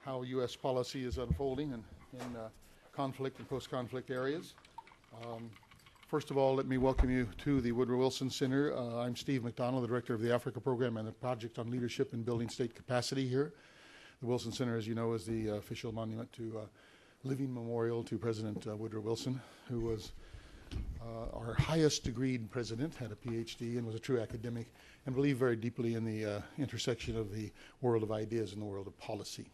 how U.S. policy is unfolding in conflict and post-conflict areas. First of all, let me welcome you to the Woodrow Wilson Center. I'm Steve McDonald, the Director of the Africa Program and the Project on Leadership in Building State Capacity here. The Wilson Center, as you know, is the official monument to living memorial to President Woodrow Wilson, who was our highest degreed president, had a PhD, and was a true academic, and believed very deeply in the intersection of the world of ideas and the world of policy.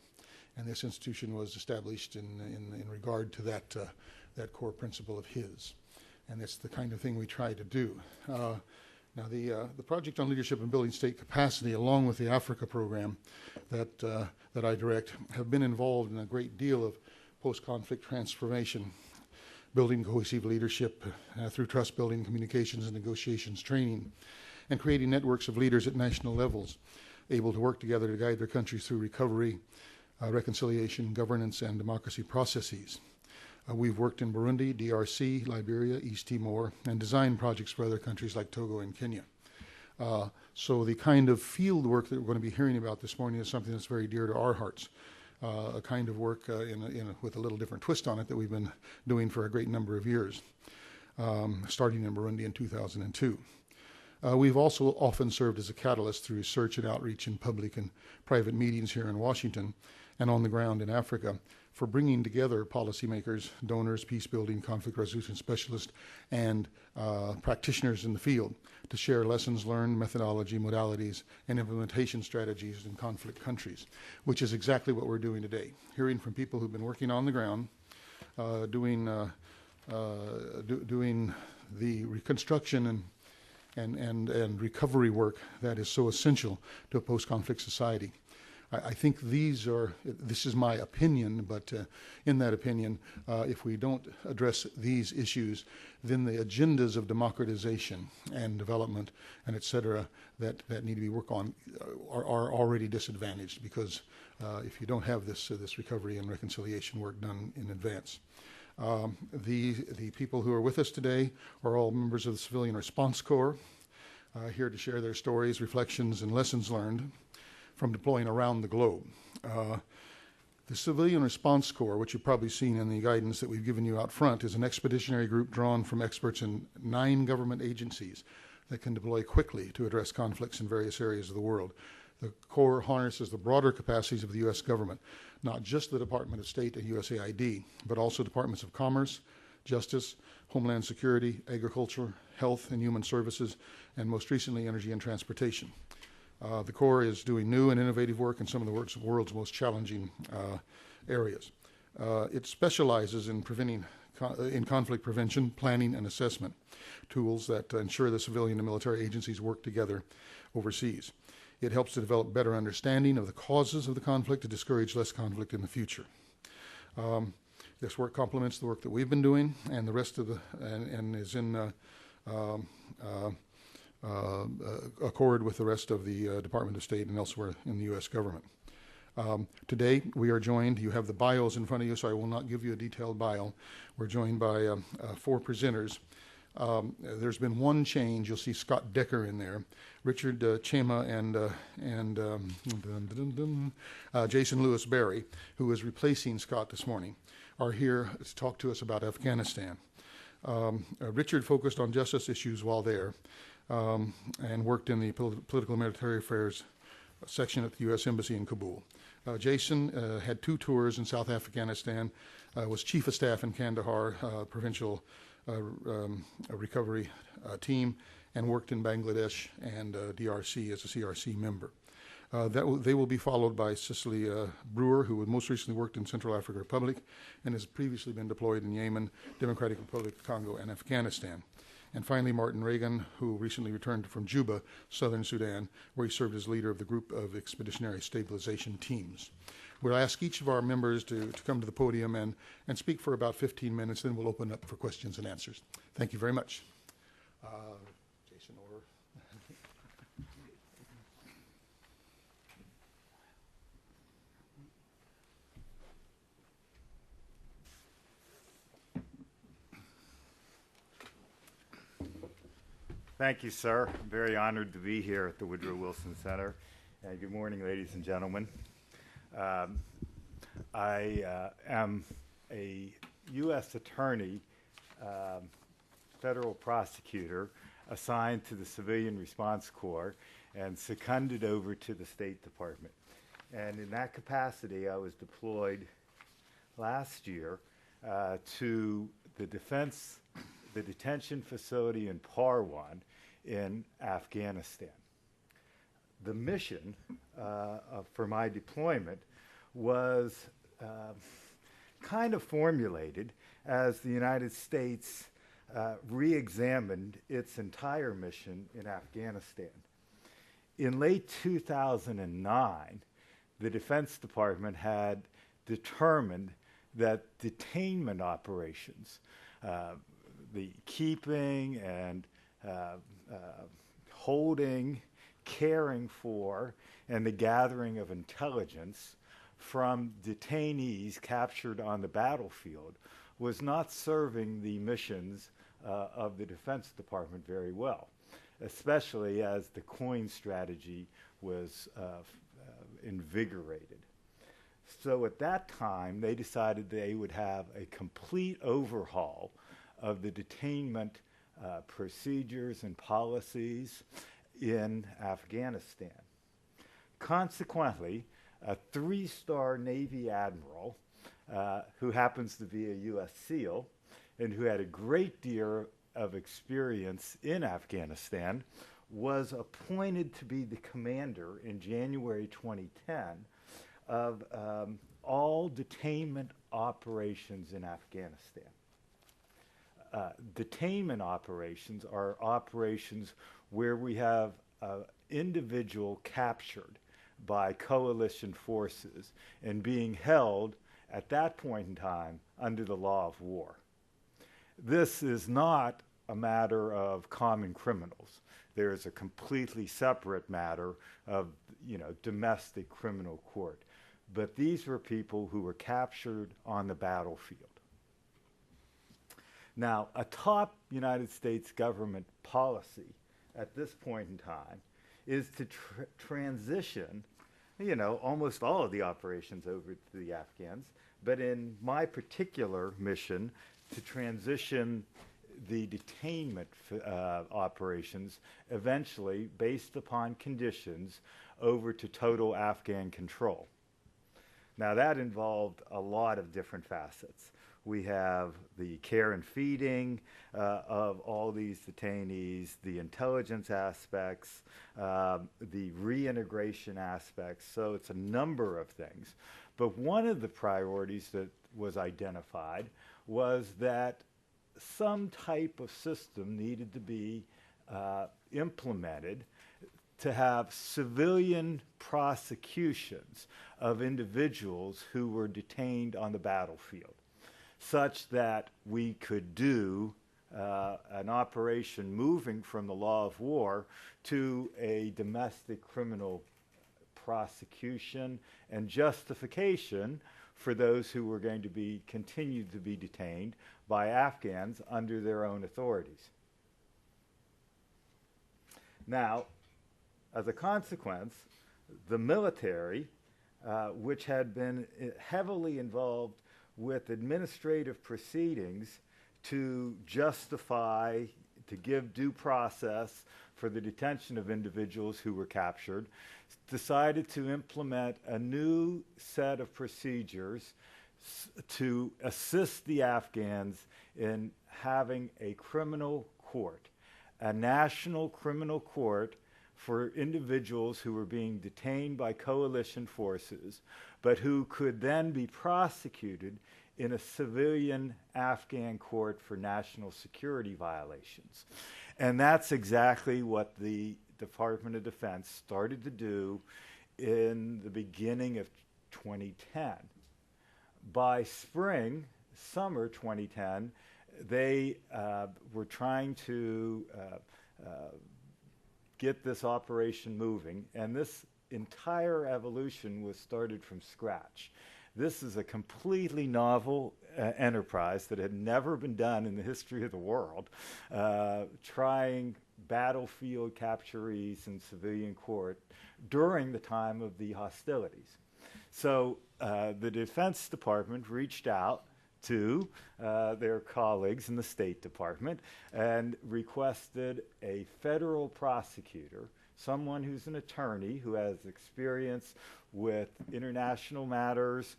And this institution was established in regard to that core principle of his. And it's the kind of thing we try to do. Now, the Project on Leadership and Building State Capacity, along with the Africa program that I direct, have been involved in a great deal of post-conflict transformation, building cohesive leadership through trust building, communications and negotiations training, and creating networks of leaders at national levels, able to work together to guide their countries through recovery, reconciliation, governance, and democracy processes. We've worked in Burundi, DRC, Liberia, East Timor, and designed projects for other countries like Togo and Kenya. So the kind of field work that we're going to be hearing about this morning is something that's very dear to our hearts. A kind of work with a little different twist on it that we've been doing for a great number of years, starting in Burundi in 2002. We've also often served as a catalyst through research and outreach in public and private meetings here in Washington and on the ground in Africa for bringing together policymakers, donors, peace-building, conflict resolution specialists, and practitioners in the field to share lessons learned, methodology, modalities, and implementation strategies in conflict countries, which is exactly what we're doing today, hearing from people who've been working on the ground, doing the reconstruction and recovery work that is so essential to a post-conflict society. I think this is my opinion, but in that opinion, if we don't address these issues, then the agendas of democratization and development and et cetera that need to be worked on are already disadvantaged, because if you don't have this recovery and reconciliation work done in advance. The people who are with us today are all members of the Civilian Response Corps, here to share their stories, reflections, and lessons learned from deploying around the globe. The Civilian Response Corps, which you've probably seen in the guidance that we've given you out front, is an expeditionary group drawn from experts in 9 government agencies that can deploy quickly to address conflicts in various areas of the world. The Corps harnesses the broader capacities of the U.S. government, not just the Department of State and USAID, but also Departments of Commerce, Justice, Homeland Security, Agriculture, Health and Human Services, and most recently, Energy and Transportation. The Corps is doing new and innovative work in some of the world's most challenging areas. It specializes in conflict prevention, planning, and assessment tools that ensure the civilian and military agencies work together overseas. It helps to develop better understanding of the causes of the conflict to discourage less conflict in the future. This work complements the work that we've been doing, and the rest of and is in accord with the rest of the Department of State and elsewhere in the U.S. government. Today, we are joined, you have the bios in front of you, so I will not give you a detailed bio. We're joined by 4 presenters. There's been one change. You'll see Scott Decker in there. Richard Chema and Jason Lewis Berry, who is replacing Scott this morning, are here to talk to us about Afghanistan. Richard focused on justice issues while there, and worked in the political and military affairs section at the U.S. Embassy in Kabul. Jason had 2 tours in South Afghanistan, was chief of staff in Kandahar, provincial recovery team, and worked in Bangladesh and DRC as a CRC member. They will be followed by Cicely Brewer, who most recently worked in Central African Republic and has previously been deployed in Yemen, Democratic Republic of Congo, and Afghanistan. And finally, Martin Reagan, who recently returned from Juba, Southern Sudan, where he served as leader of the group of expeditionary stabilization teams. We'll ask each of our members to come to the podium and speak for about 15 minutes, then we'll open up for questions and answers. Thank you very much. Jason or Thank you, sir. I'm very honored to be here at the Woodrow Wilson Center. Good morning, ladies and gentlemen. I am a U.S. attorney, federal prosecutor, assigned to the Civilian Response Corps and seconded over to the State Department. And in that capacity, I was deployed last year to the detention facility in Parwan in Afghanistan. The mission for my deployment was kind of formulated as the United States re-examined its entire mission in Afghanistan. In late 2009, the Defense Department had determined that detainment operations, the keeping and holding, caring for, and the gathering of intelligence from detainees captured on the battlefield was not serving the missions of the Defense Department very well, especially as the coin strategy was invigorated. So at that time, they decided they would have a complete overhaul of the detainment procedures and policies in Afghanistan. Consequently, a 3-star Navy admiral who happens to be a U.S. SEAL and who had a great deal of experience in Afghanistan was appointed to be the commander in January 2010 of all detainment operations in Afghanistan. Detainment operations are operations where we have an individual captured by coalition forces and being held at that point in time under the law of war. This is not a matter of common criminals. There is a completely separate matter of, domestic criminal court. But these were people who were captured on the battlefield. Now, a top United States government policy at this point in time is to transition, almost all of the operations over to the Afghans, but in my particular mission, to transition the detainment operations eventually, based upon conditions, over to total Afghan control. Now, that involved a lot of different facets. We have the care and feeding of all these detainees, the intelligence aspects, the reintegration aspects. So it's a number of things. But one of the priorities that was identified was that some type of system needed to be implemented to have civilian prosecutions of individuals who were detained on the battlefield, such that we could do an operation moving from the law of war to a domestic criminal prosecution and justification for those who were going to be continued to be detained by Afghans under their own authorities. Now, as a consequence, the military, which had been heavily involved with administrative proceedings to justify, to give due process for the detention of individuals who were captured, decided to implement a new set of procedures to assist the Afghans in having a criminal court, a national criminal court for individuals who were being detained by coalition forces, but who could then be prosecuted in a civilian Afghan court for national security violations. And that's exactly what the Department of Defense started to do in the beginning of 2010. By summer 2010, they were trying to get this operation moving, and this entire evolution was started from scratch. This is a completely novel enterprise that had never been done in the history of the world, trying battlefield capturees in civilian court during the time of the hostilities. So the Defense Department reached out to their colleagues in the State Department and requested a federal prosecutor, someone who's an attorney who has experience with international matters,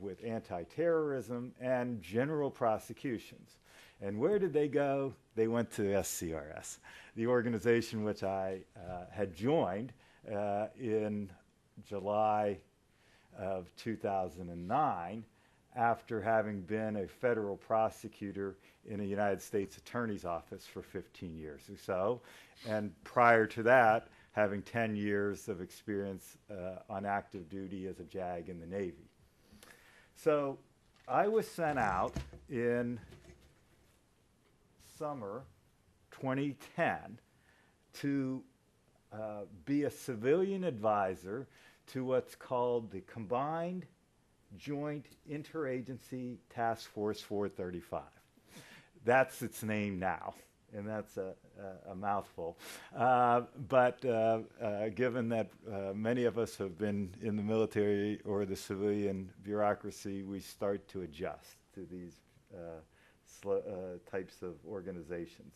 with anti-terrorism, and general prosecutions. And where did they go? They went to SCRS, the organization which I had joined in July of 2009 after having been a federal prosecutor in a United States Attorney's Office for 15 years or so, and prior to that, having 10 years of experience on active duty as a JAG in the Navy. So I was sent out in summer 2010 to be a civilian advisor to what's called the Combined Joint Interagency Task Force 435. That's its name now, and that's a mouthful. But given that many of us have been in the military or the civilian bureaucracy, we start to adjust to these types of organizations.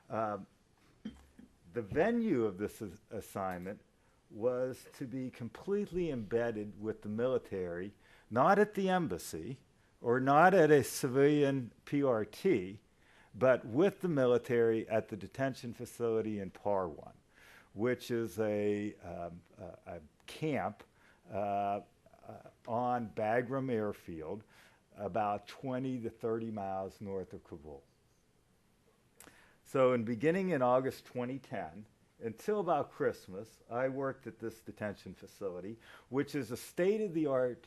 The venue of this assignment was to be completely embedded with the military, not at the embassy or not at a civilian PRT, but with the military at the detention facility in Parwan, which is a camp on Bagram Airfield, about 20 to 30 miles north of Kabul. So beginning in August 2010, until about Christmas, I worked at this detention facility, which is a state-of-the-art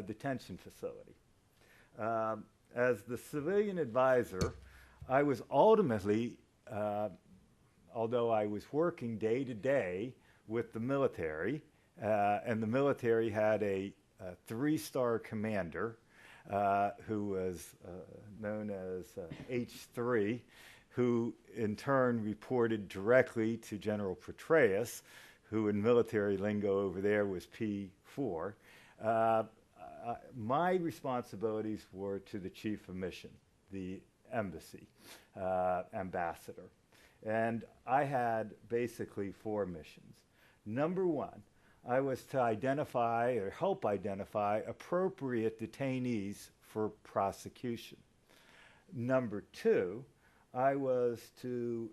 detention facility. As the civilian advisor, I was ultimately, although I was working day to day with the military, and the military had a 3-star commander who was known as H3, who in turn reported directly to General Petraeus, who in military lingo over there was P4. My responsibilities were to the chief of mission, the embassy ambassador. And I had basically 4 missions. Number 1, I was to identify or help identify appropriate detainees for prosecution. Number 2, I was to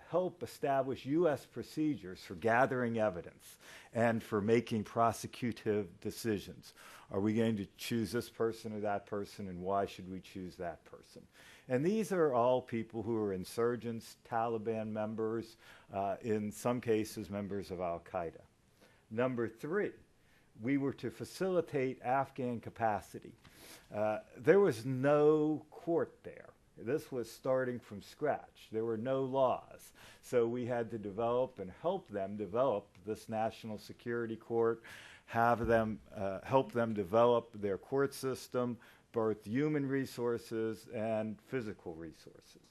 help establish U.S. procedures for gathering evidence and for making prosecutive decisions. Are we going to choose this person or that person, and why should we choose that person? And these are all people who are insurgents, Taliban members, in some cases members of Al-Qaeda. Number 3, we were to facilitate Afghan capacity. There was no court there. This was starting from scratch. There were no laws. So we had to develop and help them develop this national security court, have them help them develop their court system, both human resources and physical resources.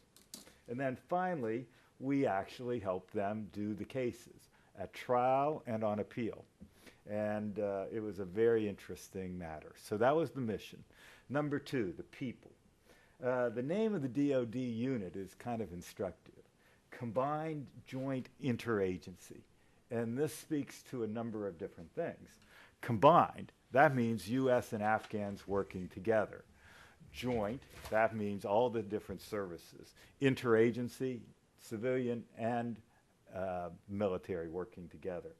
And then finally, we actually helped them do the cases at trial and on appeal. And it was a very interesting matter. So that was the mission. Number 2, the people. The name of the DoD unit is kind of instructive. Combined Joint Interagency. And this speaks to a number of different things. Combined, that means U.S. and Afghans working together. Joint, that means all the different services. Interagency, civilian and military working together.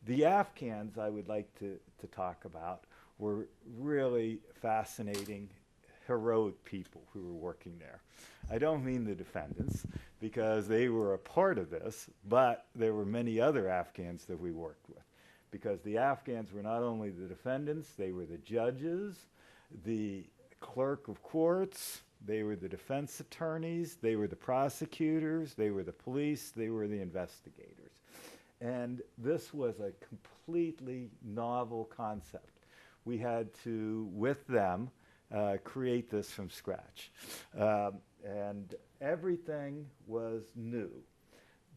The Afghans I would like to talk about were really fascinating, heroic people who were working there. I don't mean the defendants, because they were a part of this, but there were many other Afghans that we worked with. Because the Afghans were not only the defendants, they were the judges, the clerk of courts, they were the defense attorneys, they were the prosecutors, they were the police, they were the investigators. And this was a completely novel concept. We had to, with them, create this from scratch. And everything was new.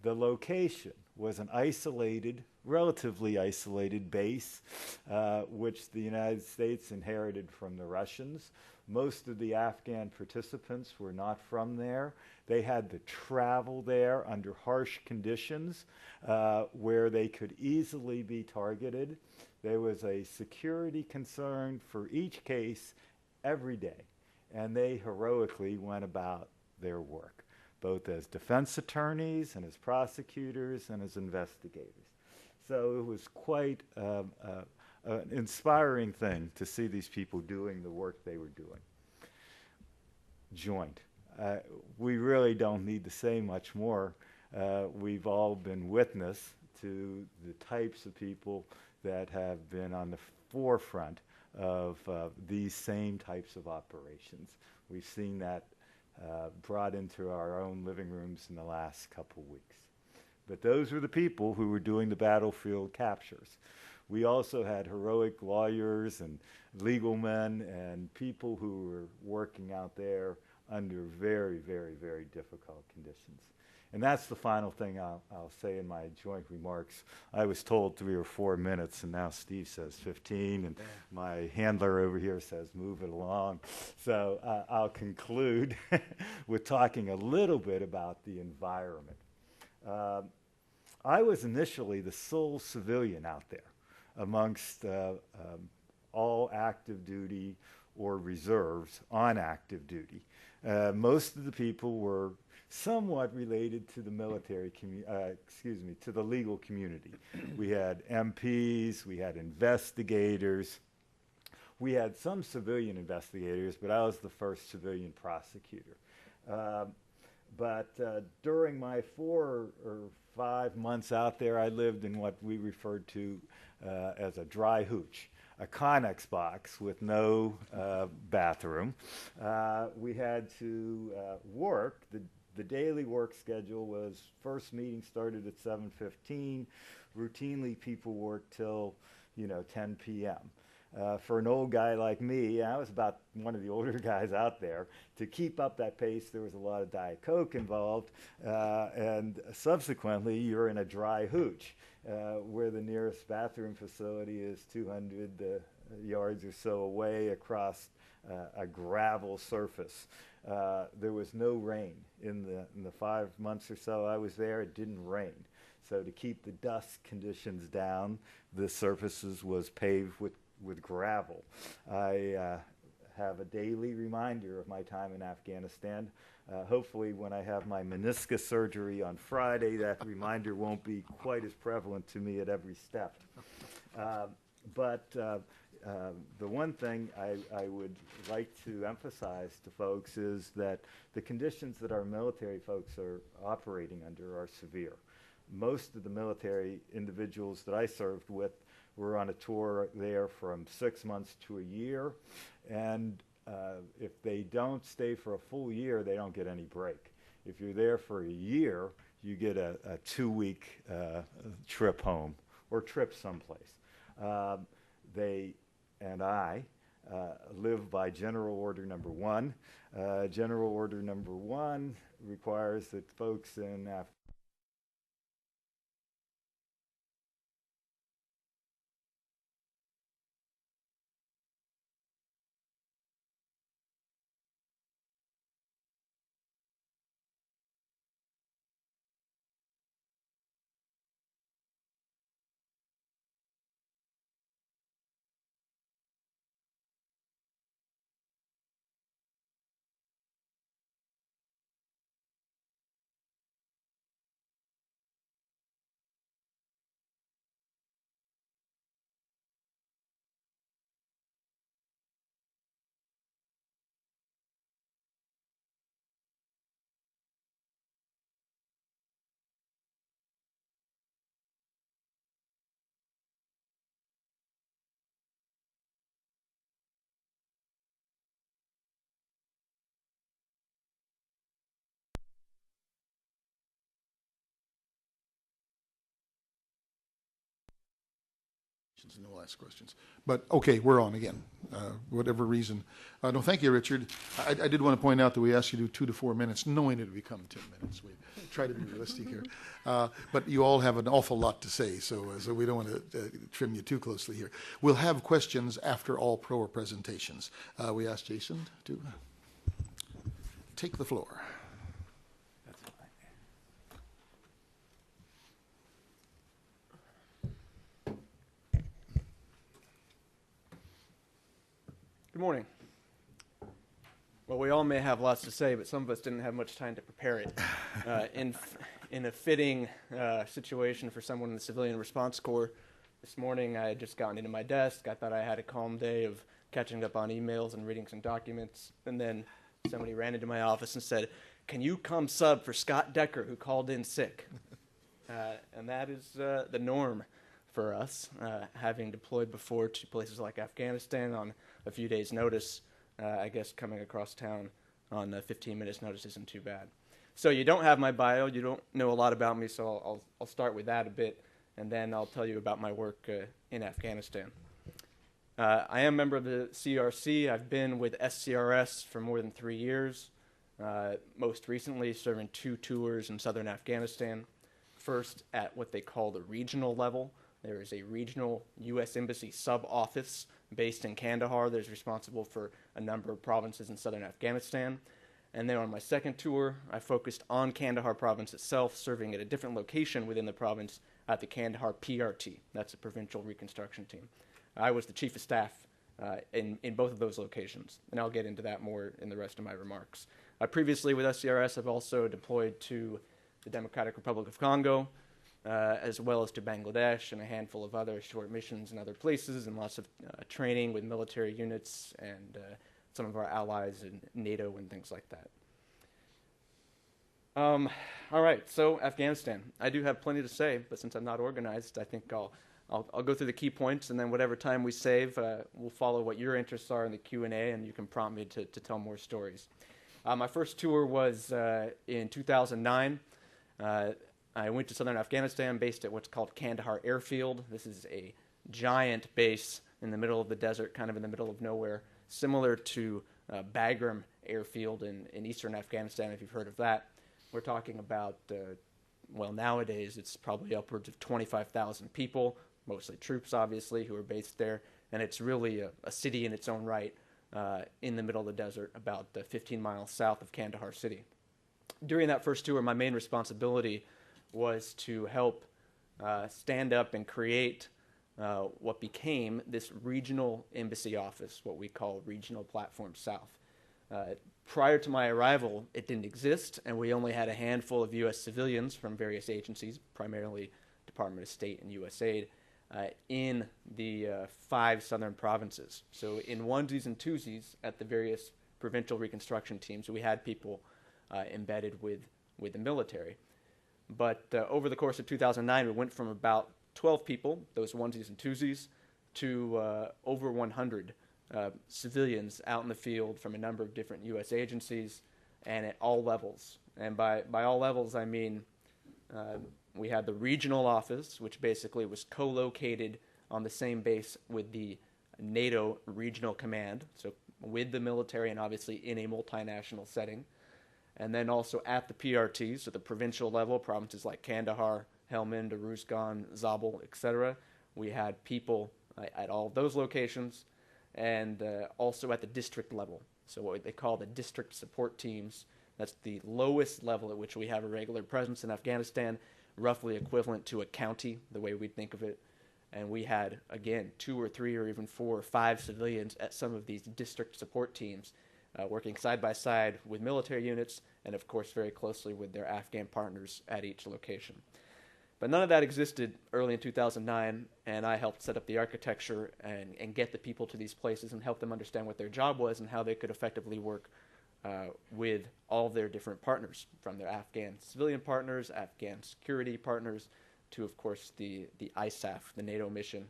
The location was an isolated relatively isolated base, which the United States inherited from the Russians. Most of the Afghan participants were not from there. They had to travel there under harsh conditions where they could easily be targeted. There was a security concern for each case every day, and they heroically went about their work, both as defense attorneys and as prosecutors and as investigators. So it was quite an inspiring thing to see these people doing the work they were doing. Joint. We really don't need to say much more. We've all been witness to the types of people that have been on the forefront of these same types of operations. We've seen that brought into our own living rooms in the last couple weeks. But those were the people who were doing the battlefield captures. We also had heroic lawyers and legal men and people who were working out there under very, very, very difficult conditions. And that's the final thing I'll say in my joint remarks. I was told 3 or 4 minutes, and now Steve says 15, and my handler over here says move it along. So I'll conclude with talking a little bit about the environment. I was initially the sole civilian out there amongst all active duty or reserves on active duty. Most of the people were somewhat related to the military, to the legal community. We had MPs, we had investigators, we had some civilian investigators, but I was the first civilian prosecutor. But during my 4 or 5 months out there, I lived in what we referred to as a dry hooch, a Connex box with no bathroom. We had to work. The daily work schedule was first meeting started at 7:15. Routinely, people worked till 10 p.m. For an old guy like me, I was about one of the older guys out there. To keep up that pace, there was a lot of Diet Coke involved, and subsequently, you're in a dry hooch, where the nearest bathroom facility is 200 yards or so away across a gravel surface. There was no rain in the 5 months or so I was there. It didn't rain. So to keep the dust conditions down, the surfaces was paved with gravel. I have a daily reminder of my time in Afghanistan. Hopefully when I have my meniscus surgery on Friday, that reminder won't be quite as prevalent to me at every step. But the one thing I would like to emphasize to folks is that the conditions that our military folks are operating under are severe. Most of the military individuals that I served with were on a tour there from 6 months to a year, and if they don't stay for a full year, they don't get any break. If you're there for a year, you get a 2-week trip home or trip someplace. They and I live by General Order Number 1. General Order Number 1 requires that folks in and we'll ask questions. But okay, we're on again. whatever reason. No, thank you, Richard. I did want to point out that we asked you to do 2 to 4 minutes, knowing it would become 10 minutes. We try to be realistic here. But you all have an awful lot to say, so we don't want to trim you too closely here. We'll have questions after all pro presentations. We asked Jason to take the floor. That's fine. Good morning. Well, we all may have lots to say, but some of us didn't have much time to prepare it. In a fitting situation for someone in the Civilian Response Corps, this morning I had just gotten into my desk. I thought I had a calm day of catching up on emails and reading some documents, and then somebody ran into my office and said, "Can you come sub for Scott Decker, who called in sick?" And that is the norm for us, having deployed before to places like Afghanistan on a few days' notice. I guess coming across town on 15 minutes' notice isn't too bad. So you don't have my bio, you don't know a lot about me, so I'll start with that a bit, and then I'll tell you about my work in Afghanistan. I am a member of the CRC. I've been with SCRS for more than 3 years, most recently serving 2 tours in southern Afghanistan. First, at what they call the regional level. There is a regional U.S. Embassy sub-office based in Kandahar that is responsible for a number of provinces in southern Afghanistan. And then on my second tour, I focused on Kandahar province itself, serving at a different location within the province at the Kandahar PRT. That's a provincial reconstruction team. I was the chief of staff in both of those locations, and I'll get into that more in the rest of my remarks. Previously with SCRS, I've also deployed to the Democratic Republic of Congo, as well as to Bangladesh and a handful of other short missions in other places, and lots of training with military units and some of our allies in NATO and things like that. All right, so Afghanistan. I do have plenty to say, but since I'm not organized, I think I'll go through the key points, and then whatever time we save, we'll follow what your interests are in the Q&A, and you can prompt me to tell more stories. My first tour was in 2009. I went to southern Afghanistan, based at what's called Kandahar Airfield. This is a giant base in the middle of the desert, kind of in the middle of nowhere, similar to Bagram Airfield in eastern Afghanistan, if you've heard of that. We're talking about, well, nowadays it's probably upwards of 25,000 people, mostly troops, obviously, who are based there. And it's really a city in its own right in the middle of the desert, about 15 miles south of Kandahar city. During that first tour, my main responsibility was to help stand up and create what became this regional embassy office, what we call Regional Platform South. Prior to my arrival, it didn't exist, and we only had a handful of U.S. civilians from various agencies, primarily Department of State and USAID, in the 5 southern provinces. So in onesies and twosies at the various provincial reconstruction teams, we had people embedded with the military. But over the course of 2009, we went from about 12 people, those onesies and twosies, to over 100 civilians out in the field from a number of different U.S. agencies and at all levels. And by all levels, I mean we had the regional office, which basically was co-located on the same base with the NATO regional command, so with the military and obviously in a multinational setting. And then also at the PRTs, so the provincial level, provinces like Kandahar, Helmand, Uruzgan, Zabul, etc. We had people at all of those locations, and also at the district level. So what they call the district support teams. That's the lowest level at which we have a regular presence in Afghanistan, roughly equivalent to a county, the way we think of it. And we had, again, 2 or 3 or even 4 or 5 civilians at some of these district support teams, working side by side with military units and, of course, very closely with their Afghan partners at each location. But none of that existed early in 2009, and I helped set up the architecture and get the people to these places and help them understand what their job was and how they could effectively work with all of their different partners, from their Afghan civilian partners, Afghan security partners, to, of course, the ISAF, the NATO mission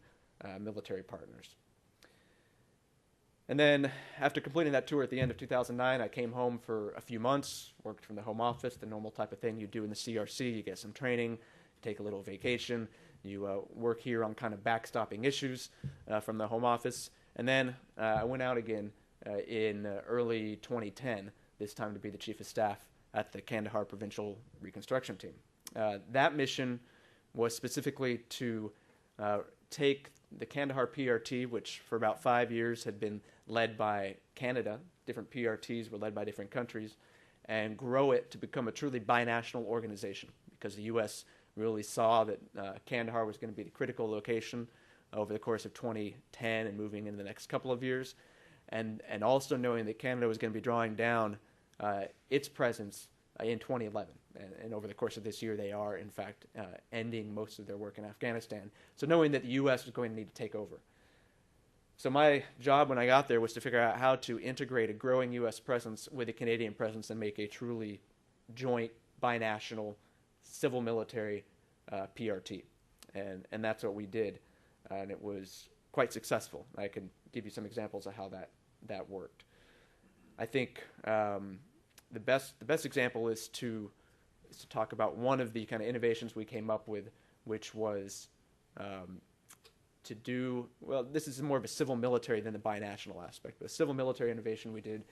military partners. And then after completing that tour at the end of 2009, I came home for a few months, worked from the home office, the normal type of thing you do in the CRC. You get some training, you take a little vacation, you work here on kind of backstopping issues from the home office. And then I went out again in early 2010, this time to be the chief of staff at the Kandahar Provincial Reconstruction Team. That mission was specifically to take the Kandahar PRT, which for about 5 years had been led by Canada, different PRTs were led by different countries, and grow it to become a truly binational organization, because the U.S. really saw that Kandahar was going to be the critical location over the course of 2010 and moving into the next couple of years, and also knowing that Canada was going to be drawing down its presence in 2011. And over the course of this year, they are, in fact, ending most of their work in Afghanistan. So knowing that the U.S. was going to need to take over. So my job when I got there was to figure out how to integrate a growing U.S. presence with a Canadian presence and make a truly joint, binational, civil-military PRT. And that's what we did. And it was quite successful. I can give you some examples of how that worked. I think the best example is to talk about one of the kind of innovations we came up with, which was to do, well, this is more of a civil military than the binational aspect, but a civil military innovation we did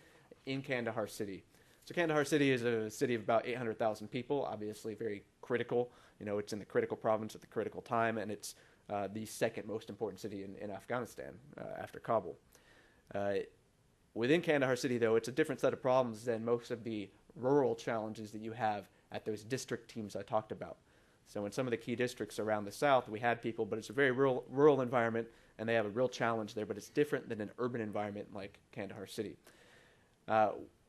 in Kandahar City. So Kandahar City is a city of about 800,000 people, obviously very critical. You know, it's in the critical province at the critical time, and it's the second most important city in Afghanistan after Kabul. Within Kandahar City, though, it's a different set of problems than most of the rural challenges that you have at those district teams I talked about. So in some of the key districts around the south, we had people, but it's a very rural environment, and they have a real challenge there, but it's different than an urban environment like Kandahar City.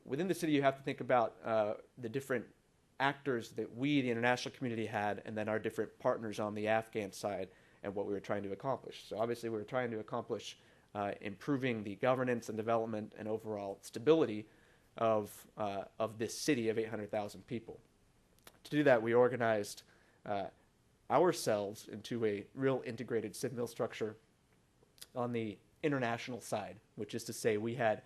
Within the city, you have to think about the different actors that we, the international community, had, and then our different partners on the Afghan side, and what we were trying to accomplish. So obviously, we were trying to accomplish improving the governance and development and overall stability of this city of 800,000 people. To do that, we organized ourselves into a real integrated civil structure on the international side, which is to say we had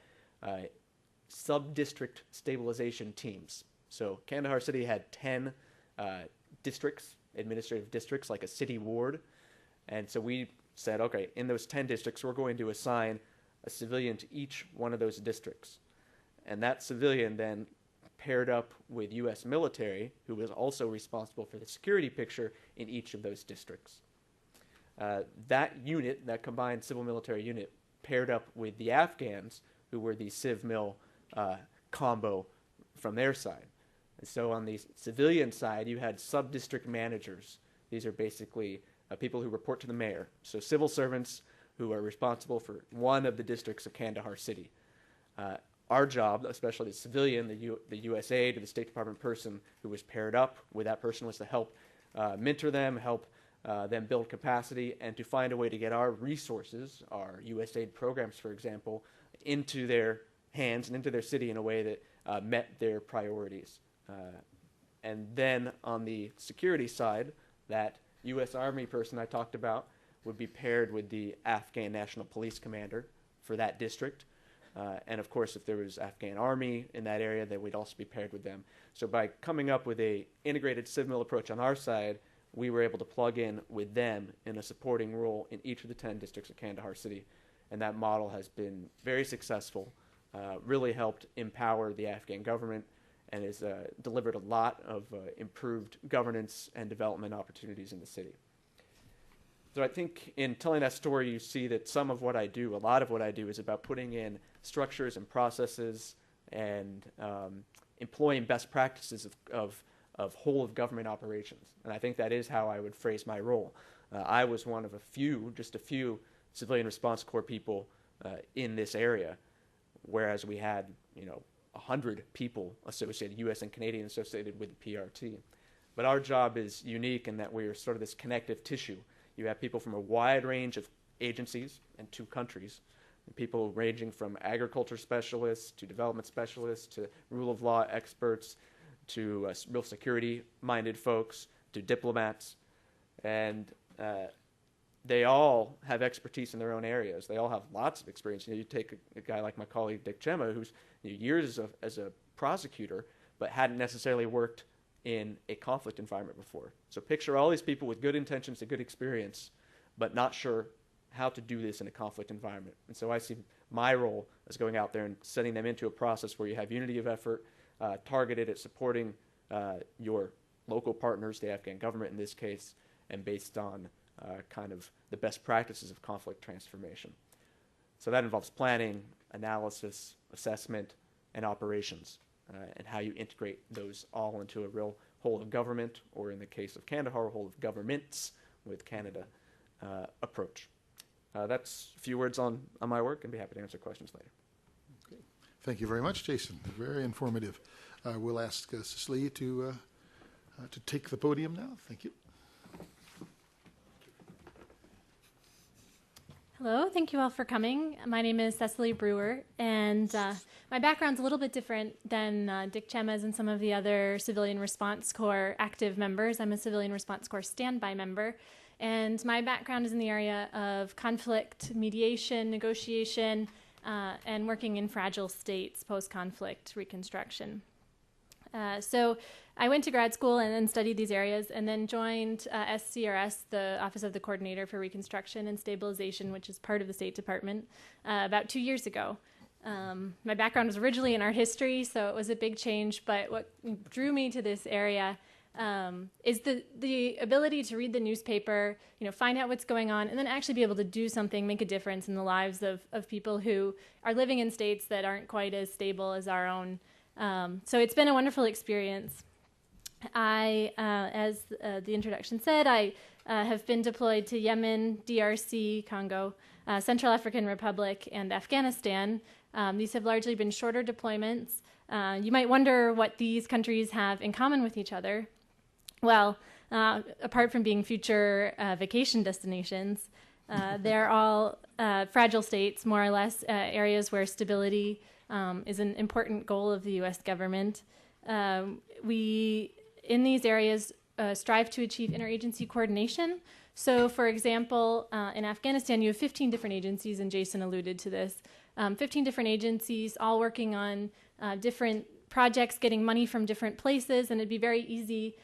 sub-district stabilization teams. So Kandahar City had 10 districts, administrative districts, like a city ward. And so we said, okay, in those 10 districts, we're going to assign a civilian to each one of those districts. And that civilian then paired up with U.S. military, who was also responsible for the security picture in each of those districts. That unit, that combined civil-military unit, paired up with the Afghans, who were the civ-mil combo from their side. And so on the civilian side, you had sub-district managers. These are basically people who report to the mayor. So civil servants who are responsible for one of the districts of Kandahar City. Our job, especially the civilian, the U.S. aid or the State Department person who was paired up with that person, was to help mentor them, help them build capacity, and to find a way to get our resources, our U.S. aid programs, for example, into their hands and into their city in a way that met their priorities. And then on the security side, that U.S. Army person I talked about would be paired with the Afghan National Police Commander for that district. And of course, if there was Afghan Army in that area, then we'd also be paired with them. So by coming up with a integrated civil approach on our side, we were able to plug in with them in a supporting role in each of the 10 districts of Kandahar City. And that model has been very successful, really helped empower the Afghan government, and has delivered a lot of improved governance and development opportunities in the city. So I think in telling that story, you see that some of what I do, a lot of what I do, is about putting in structures and processes and employing best practices of whole of government operations. And I think that is how I would phrase my role. I was one of just a few civilian response corps people in this area, whereas we had, 100 people associated, U.S. and Canadian associated with the PRT. But our job is unique in that we are sort of this connective tissue. You have people from a wide range of agencies and 2 countries, people ranging from agriculture specialists to development specialists to rule of law experts to real security-minded folks to diplomats. And they all have expertise in their own areas. They all have lots of experience. You take a guy like my colleague Dick Chema, who's years as a prosecutor, but hadn't necessarily worked in a conflict environment before. So picture all these people with good intentions and good experience, but not sure how to do this in a conflict environment. And so I see my role as going out there and setting them into a process where you have unity of effort, targeted at supporting your local partners, the Afghan government in this case, and based on kind of the best practices of conflict transformation. So that involves planning, analysis, assessment, and operations, and how you integrate those all into a real whole of government, or in the case of Kandahar, a whole of governments with Canada approach. That's a few words on my work, and be happy to answer questions later. Okay. Thank you very much, Jason. Very informative. We'll ask Cecily to take the podium now. Thank you. Hello, thank you all for coming. My name is Cecily Brewer, and my background's a little bit different than Dick Chema's and some of the other Civilian Response Corps active members. I'm a Civilian Response Corps standby member, and my background is in the area of conflict mediation, negotiation, and working in fragile states, post-conflict reconstruction. So I went to grad school and then studied these areas, and then joined SCRS, the Office of the Coordinator for Reconstruction and Stabilization, which is part of the State Department, about 2 years ago. My background was originally in art history, so it was a big change, but what drew me to this area is the ability to read the newspaper, find out what's going on, and then actually be able to do something, make a difference in the lives of people who are living in states that aren't quite as stable as our own. So it's been a wonderful experience. As the introduction said, I have been deployed to Yemen, DRC, Congo, Central African Republic, and Afghanistan. These have largely been shorter deployments. You might wonder what these countries have in common with each other. Well, apart from being future vacation destinations, they're all fragile states, more or less, areas where stability is an important goal of the U.S. government. We, in these areas, strive to achieve interagency coordination. So, for example, in Afghanistan, you have 15 different agencies, and Jason alluded to this. 15 different agencies, all working on different projects, getting money from different places, and it'd be very easy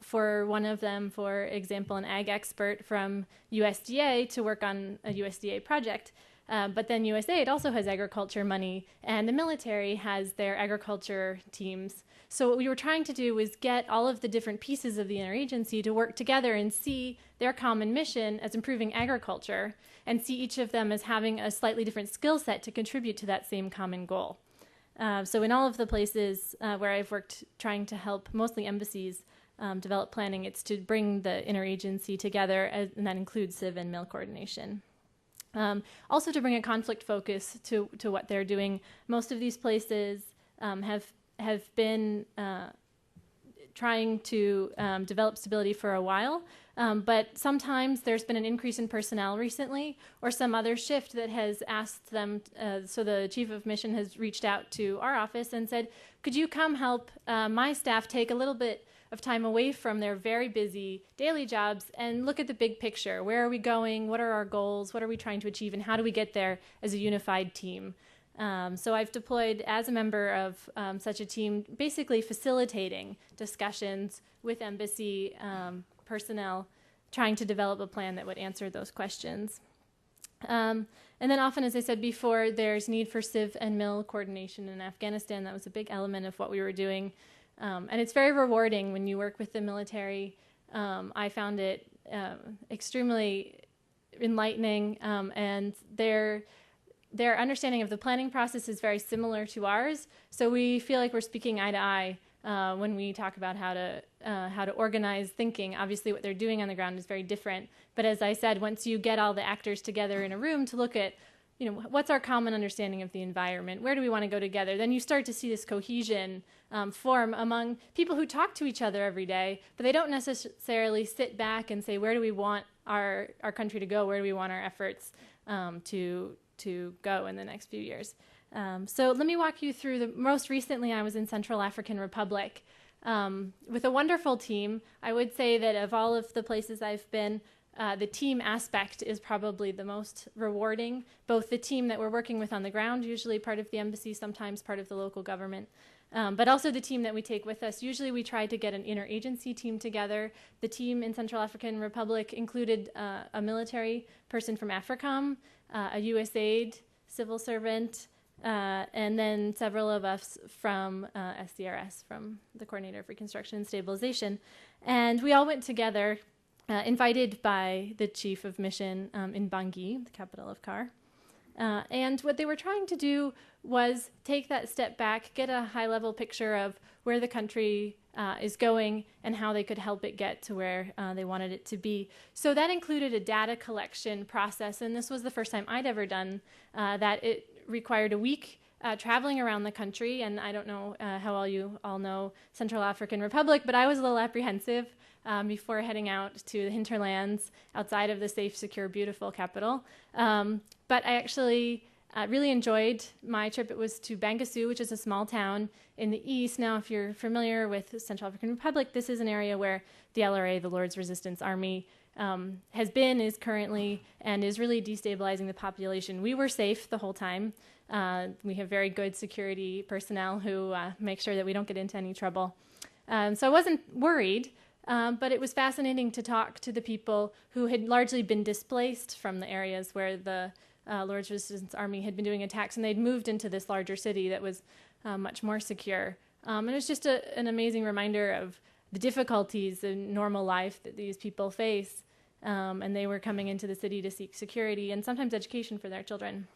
for one of them, for example, an ag expert from USDA to work on a USDA project. But then USAID also has agriculture money, and the military has their agriculture teams. So what we were trying to do was get all of the different pieces of the interagency to work together and see their common mission as improving agriculture, and see each of them as having a slightly different skill set to contribute to that same common goal. So in all of the places where I've worked trying to help mostly embassies develop planning, it's to bring the interagency together, and that includes civ and mil coordination. Also to bring a conflict focus to what they're doing. Most of these places have been trying to develop stability for a while, but sometimes there's been an increase in personnel recently, or some other shift that has asked them, so the chief of mission has reached out to our office and said, could you come help my staff take a little bit of time away from their very busy daily jobs and look at the big picture. Where are we going? What are our goals? What are we trying to achieve? And how do we get there as a unified team? So I've deployed as a member of such a team, basically facilitating discussions with embassy personnel, trying to develop a plan that would answer those questions. And then often, as I said before, there's need for civ and mil coordination in Afghanistan. That was a big element of what we were doing. And it's very rewarding when you work with the military. I found it extremely enlightening, and their understanding of the planning process is very similar to ours. So we feel like we're speaking eye to eye when we talk about how to organize thinking. Obviously, what they're doing on the ground is very different. But as I said, once you get all the actors together in a room to look at, what's our common understanding of the environment? Where do we want to go together? Then you start to see this cohesion form among people who talk to each other every day, but they don't necessarily sit back and say, where do we want our country to go? Where do we want our efforts to go in the next few years? So let me walk you through most recently I was in Central African Republic with a wonderful team. I would say that of all of the places I've been, the team aspect is probably the most rewarding, both the team that we're working with on the ground, usually part of the embassy, sometimes part of the local government, but also the team that we take with us. Usually we try to get an interagency team together. The team in Central African Republic included a military person from AFRICOM, a USAID civil servant, and then several of us from SCRS, from the Coordinator of Reconstruction and Stabilization. And we all went together, invited by the Chief of Mission in Bangui, the capital of CAR. And what they were trying to do was take that step back, get a high-level picture of where the country is going and how they could help it get to where they wanted it to be. So that included a data collection process, and this was the first time I'd ever done that. It required a week traveling around the country, and I don't know how well you all know Central African Republic, but I was a little apprehensive before heading out to the hinterlands outside of the safe, secure, beautiful capital. But I actually really enjoyed my trip. It was to Bangassou, which is a small town in the east. Now, if you're familiar with Central African Republic, this is an area where the LRA, the Lord's Resistance Army, has been, is currently, and is really destabilizing the population. We were safe the whole time. We have very good security personnel who make sure that we don't get into any trouble. So I wasn't worried, but it was fascinating to talk to the people who had largely been displaced from the areas where the Lord's Resistance Army had been doing attacks, and they'd moved into this larger city that was much more secure. And it was just an amazing reminder of the difficulties in normal life that these people face, and they were coming into the city to seek security and sometimes education for their children.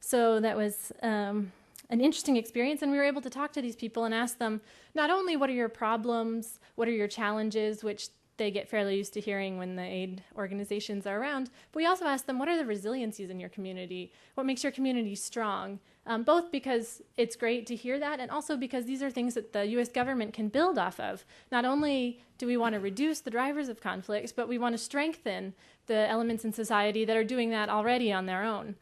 So that was an interesting experience, and we were able to talk to these people and ask them not only what are your problems, what are your challenges, which they get fairly used to hearing when the aid organizations are around, but we also asked them what are the resiliencies in your community, what makes your community strong, both because it's great to hear that and also because these are things that the U.S. government can build off of. Not only do we want to reduce the drivers of conflicts, but we want to strengthen the elements in society that are doing that already on their own.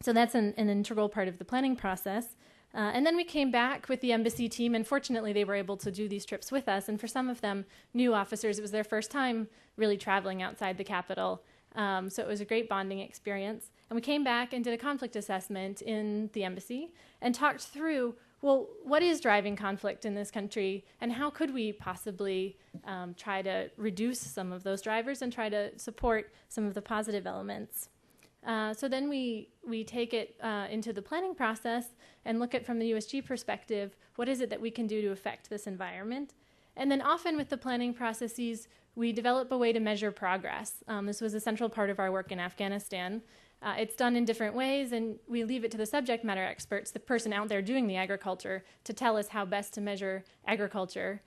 So that's an integral part of the planning process. And then we came back with the embassy team, and fortunately they were able to do these trips with us. And for some of them, new officers, it was their first time really traveling outside the capital. So it was a great bonding experience. And we came back and did a conflict assessment in the embassy and talked through, well, what is driving conflict in this country, and how could we possibly try to reduce some of those drivers and try to support some of the positive elements. So then we take it into the planning process and look at, from the USG perspective, what is it that we can do to affect this environment? And then often with the planning processes, we develop a way to measure progress. This was a central part of our work in Afghanistan. It's done in different ways, and we leave it to the subject matter experts, the person out there doing the agriculture, to tell us how best to measure agriculture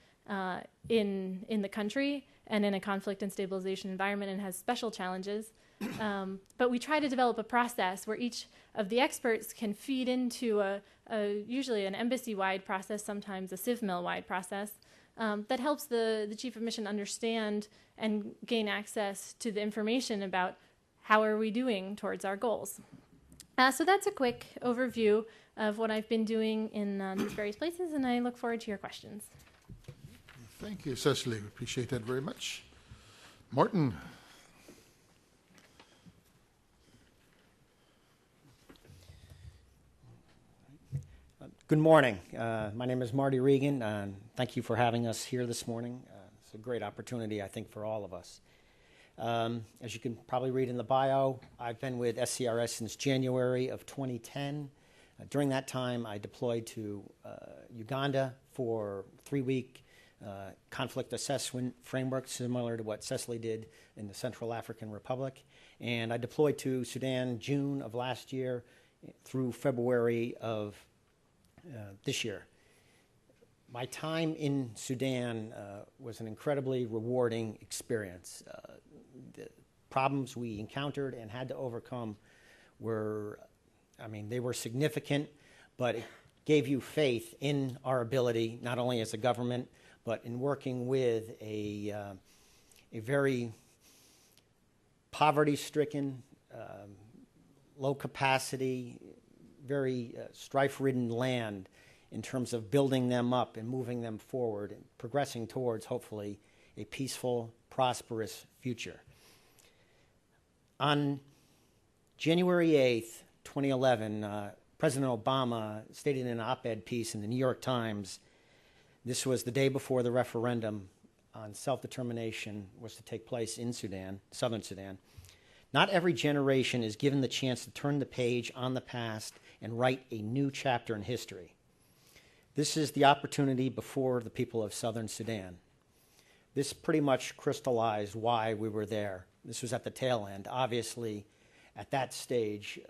in the country and in a conflict and stabilization environment, and has special challenges. But we try to develop a process where each of the experts can feed into usually an embassy-wide process, sometimes a CivMil-wide process, that helps the Chief of Mission understand and gain access to the information about how are we doing towards our goals. So that's a quick overview of what I've been doing in these various places, and I look forward to your questions. Thank you, Cecily. We appreciate that very much. Martin. Good morning. My name is Marty Regan. Thank you for having us here this morning. It's a great opportunity, I think, for all of us. As you can probably read in the bio, I've been with SCRS since January of 2010. During that time, I deployed to Uganda for a 3-week conflict assessment framework, similar to what Cecily did in the Central African Republic. And I deployed to Sudan June of last year through February of this year. My time in Sudan was an incredibly rewarding experience. The problems we encountered and had to overcome were, they were significant, but it gave you faith in our ability, not only as a government, but in working with a very poverty-stricken, low-capacity, very strife-ridden land in terms of building them up and moving them forward and progressing towards, hopefully, a peaceful, prosperous future. On January 8th, 2011, President Obama stated in an op-ed piece in the New York Times, this was the day before the referendum on self-determination was to take place in Sudan, southern Sudan. Not every generation is given the chance to turn the page on the past and write a new chapter in history. This is the opportunity before the people of southern Sudan. This pretty much crystallized why we were there. This was at the tail end. Obviously, at that stage,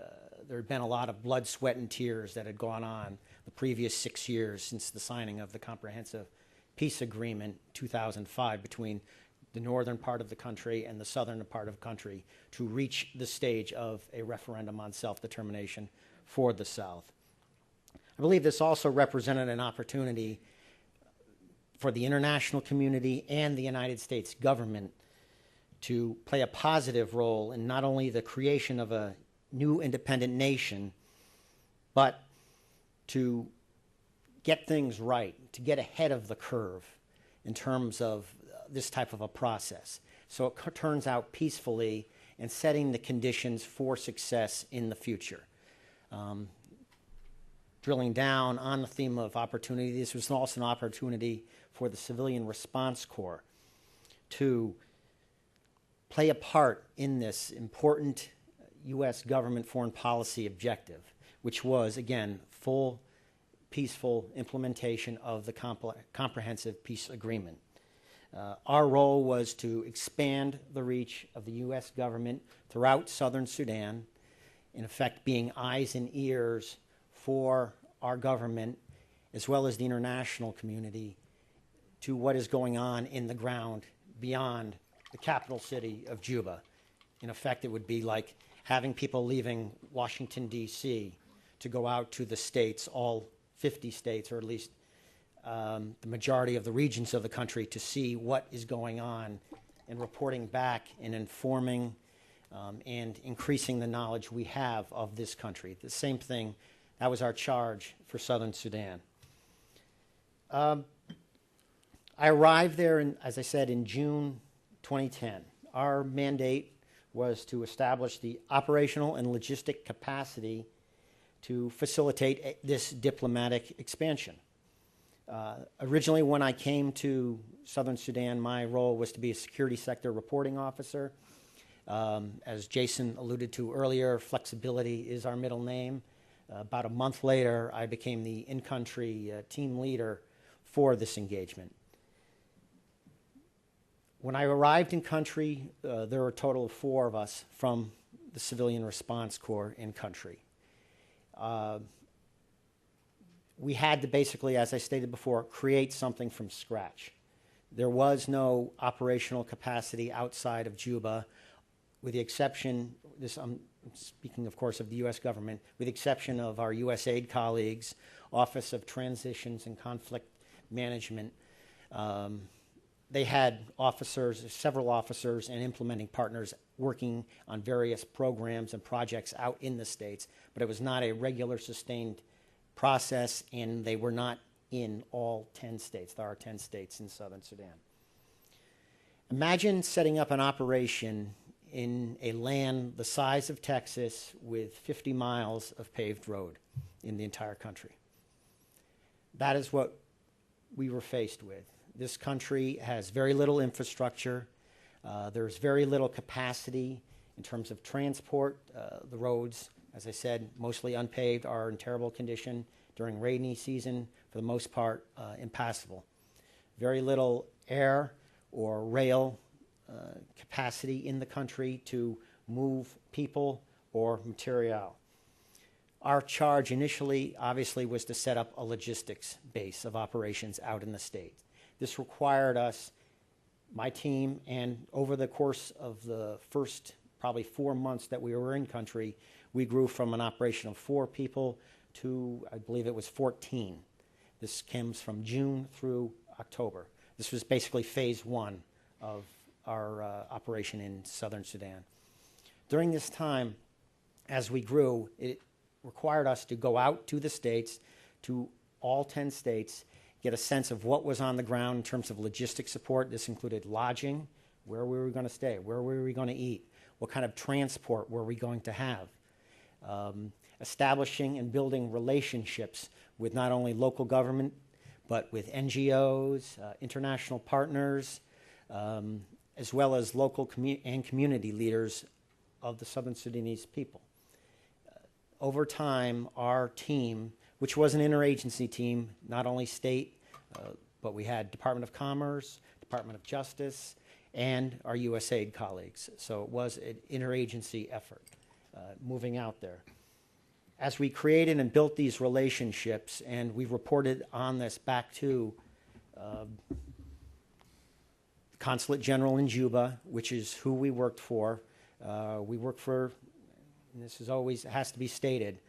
there had been a lot of blood, sweat, and tears that had gone on the previous 6 years since the signing of the Comprehensive Peace Agreement 2005 between the northern part of the country and the southern part of the country to reach the stage of a referendum on self-determination for the South. I believe this also represented an opportunity for the international community and the United States government to play a positive role in not only the creation of a new independent nation, but to get things right, to get ahead of the curve in terms of this type of a process. So it turns out peacefully and setting the conditions for success in the future. Drilling down on the theme of opportunity, this was also an opportunity for the Civilian Response Corps to play a part in this important U.S. government foreign policy objective, which was, again, full peaceful implementation of the Comprehensive Peace Agreement. Our role was to expand the reach of the U.S. government throughout southern Sudan, in effect being eyes and ears for our government as well as the international community to what is going on in the ground beyond the capital city of Juba. In effect, it would be like having people leaving Washington, D.C. to go out to the states, all 50 states, or at least the majority of the regions of the country, to see what is going on and reporting back and informing and increasing the knowledge we have of this country. The same thing, that was our charge for southern Sudan. I arrived there, as I said, in June 2010. Our mandate was to establish the operational and logistic capacity to facilitate this diplomatic expansion. Originally, when I came to southern Sudan, my role was to be a security sector reporting officer. As Jason alluded to earlier, flexibility is our middle name. About a month later, I became the in-country team leader for this engagement. When I arrived in country, there were a total of 4 of us from the Civilian Response Corps in country. We had to basically, as I stated before, create something from scratch. There was no operational capacity outside of Juba, with the exception, I'm speaking, of course, of the U.S. government, with the exception of our USAID colleagues, Office of Transitions and Conflict Management. They had officers, several officers and implementing partners working on various programs and projects out in the states, but it was not a regular sustained process, and they were not in all 10 states. There are 10 states in southern Sudan. Imagine setting up an operation in a land the size of Texas with 50 miles of paved road in the entire country. That is what we were faced with. This country has very little infrastructure. There's very little capacity in terms of transport. The roads, as I said, mostly unpaved, are in terrible condition during rainy season, for the most part, impassable. Very little air or rail capacity in the country to move people or material. Our charge initially, obviously, was to set up a logistics base of operations out in the state. This required us, my team, and over the course of the first probably 4 months that we were in country, we grew from an operation of 4 people to, I believe it was 14. This comes from June through October. This was basically phase 1 of our operation in southern Sudan. During this time, as we grew, it required us to go out to the states, to all 10 states, get a sense of what was on the ground in terms of logistic support. This included lodging, where we were going to stay, where were we going to eat, what kind of transport were we going to have. establishing and building relationships with not only local government, but with NGOs, international partners, as well as local and community leaders of the Southern Sudanese people. Over time, our team, which was an interagency team, not only state, but we had Department of Commerce, Department of Justice, and our USAID colleagues. So it was an interagency effort moving out there. As we created and built these relationships, and we reported on this back to Consulate General in Juba, which is who we worked for. We work for, and this is always has to be stated,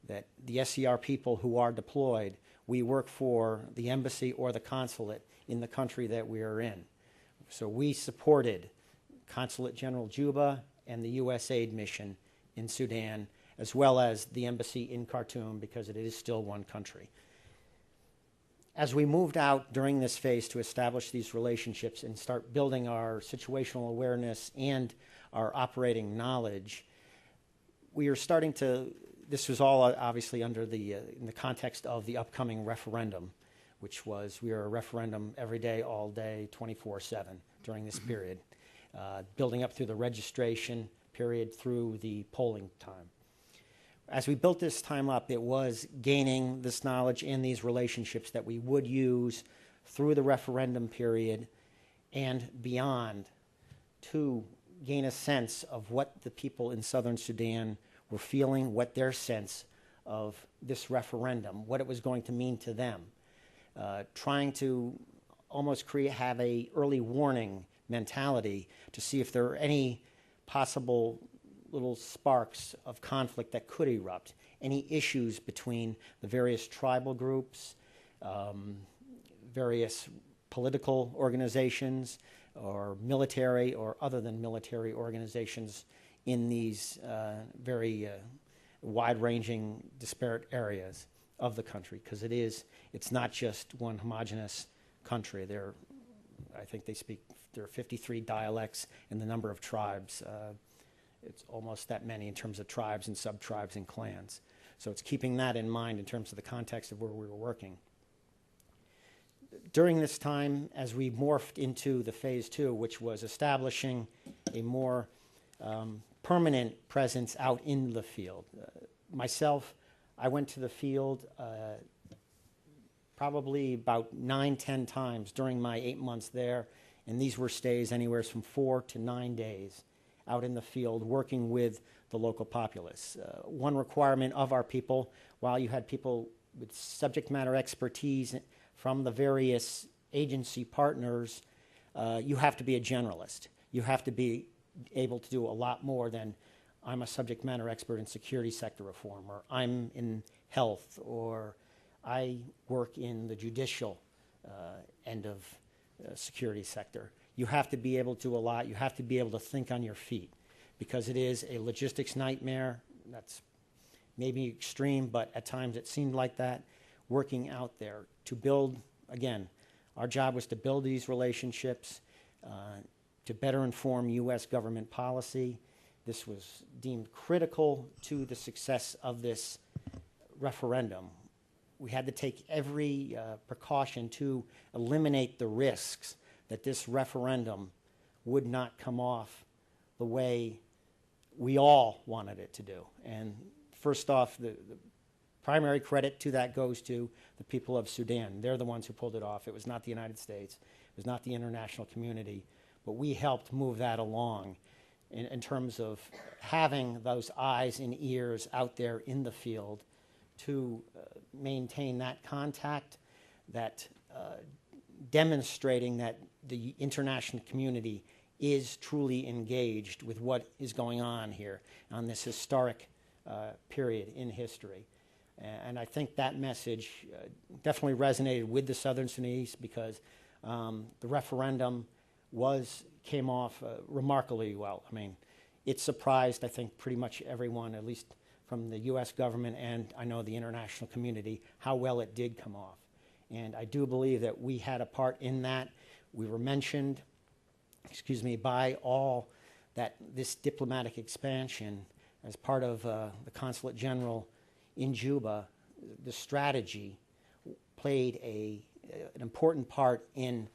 that the SCR people who are deployed, we work for the embassy or the consulate in the country that we are in. So we supported Consulate General Juba and the USAID mission in Sudan, as well as the embassy in Khartoum, because it is still one country. As we moved out during this phase to establish these relationships and start building our situational awareness and our operating knowledge, we are starting to, this was all obviously under in the context of the upcoming referendum, which was, we were a referendum every day, all day, 24/7 during this period, building up through the registration period through the polling time. As we built this time up, it was gaining this knowledge and these relationships that we would use through the referendum period and beyond to gain a sense of what the people in Southern Sudan were feeling, what their sense of this referendum, what it was going to mean to them. Trying to almost have a early warning mentality to see if there are any possible little sparks of conflict that could erupt, any issues between the various tribal groups, various political organizations, or military or other than military organizations in these very wide-ranging, disparate areas of the country, because it's not just one homogeneous country. I think there are 53 dialects and the number of tribes. It's almost that many in terms of tribes and sub-tribes and clans. So it's keeping that in mind in terms of the context of where we were working. During this time, as we morphed into the phase 2, which was establishing a more permanent presence out in the field. Myself, I went to the field probably about 9-10 times during my 8 months there, and these were stays anywhere from 4 to 9 days out in the field working with the local populace. One requirement of our people, while you had people with subject matter expertise from the various agency partners, you have to be a generalist. You have to be able to do a lot more than I'm a subject matter expert in security sector reform, or I'm in health, or I work in the judicial end of security sector. You have to be able to do a lot. You have to be able to think on your feet, because it is a logistics nightmare. That's maybe extreme, but at times it seemed like that, working out there to build, again, our job was to build these relationships, to better inform U.S. government policy. This was deemed critical to the success of this referendum. We had to take every precaution to eliminate the risks that this referendum would not come off the way we all wanted it to do. And first off, the primary credit to that goes to the people of Sudan. They're the ones who pulled it off. It was not the United States. It was not the international community. But we helped move that along in terms of having those eyes and ears out there in the field to maintain that contact, that demonstrating that the international community is truly engaged with what is going on here on this historic period in history. And I think that message definitely resonated with the Southern Sudanese, because the referendum came off remarkably well. I mean, it surprised, I think, pretty much everyone, at least from the U.S. government and I know the international community, how well it did come off. And I do believe that we had a part in that. We were mentioned, by all, that this diplomatic expansion as part of the Consulate General in Juba, the strategy played an important part in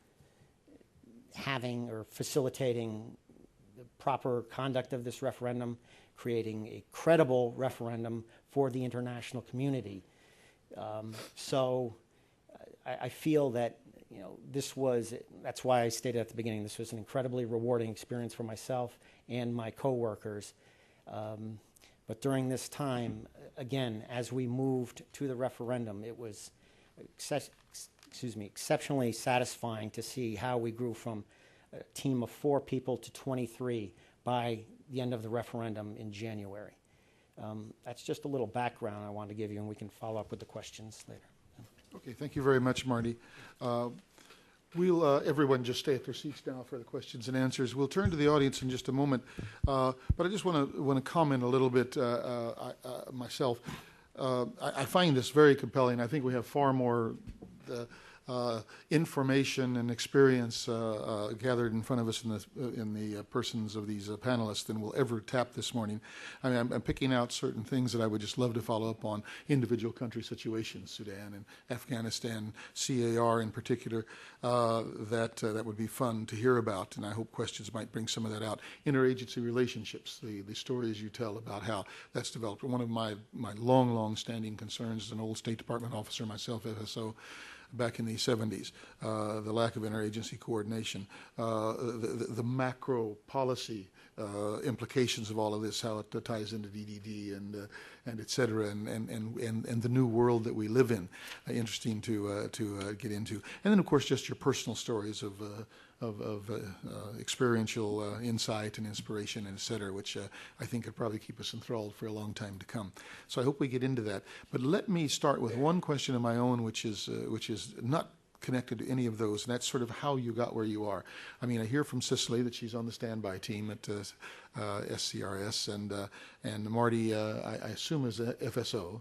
having or facilitating the proper conduct of this referendum, creating a credible referendum for the international community. So I feel that that's why I stated at the beginning, this was an incredibly rewarding experience for myself and my coworkers. But during this time, again, as we moved to the referendum, it was exceptionally satisfying to see how we grew from a team of 4 people to 23 by the end of the referendum in January. That's just a little background I wanted to give you, and we can follow up with the questions later. Okay, thank you very much, Marty. We'll everyone just stay at their seats now for the questions and answers. We'll turn to the audience in just a moment, but I just want to comment a little bit myself. I find this very compelling. I think we have far more information and experience gathered in front of us in the persons of these panelists than we'll ever tap this morning. I mean, I'm picking out certain things that I would just love to follow up on, individual country situations, Sudan and Afghanistan, CAR in particular, that would be fun to hear about, and I hope questions might bring some of that out. Interagency relationships, the stories you tell about how that's developed. One of my long-standing concerns as an old State Department officer myself, FSO, back in the 70s, the lack of interagency coordination, the macro policy implications of all of this, how it ties into DDD and et cetera, and the new world that we live in. Interesting to get into. And then, of course, just your personal stories of experiential insight and inspiration, and et cetera, which I think could probably keep us enthralled for a long time to come. So I hope we get into that. But let me start with one question of my own, which is not connected to any of those, and that's sort of how you got where you are. I mean, I hear from Cicely that she's on the standby team at SCRS, and Marty, I assume is a FSO.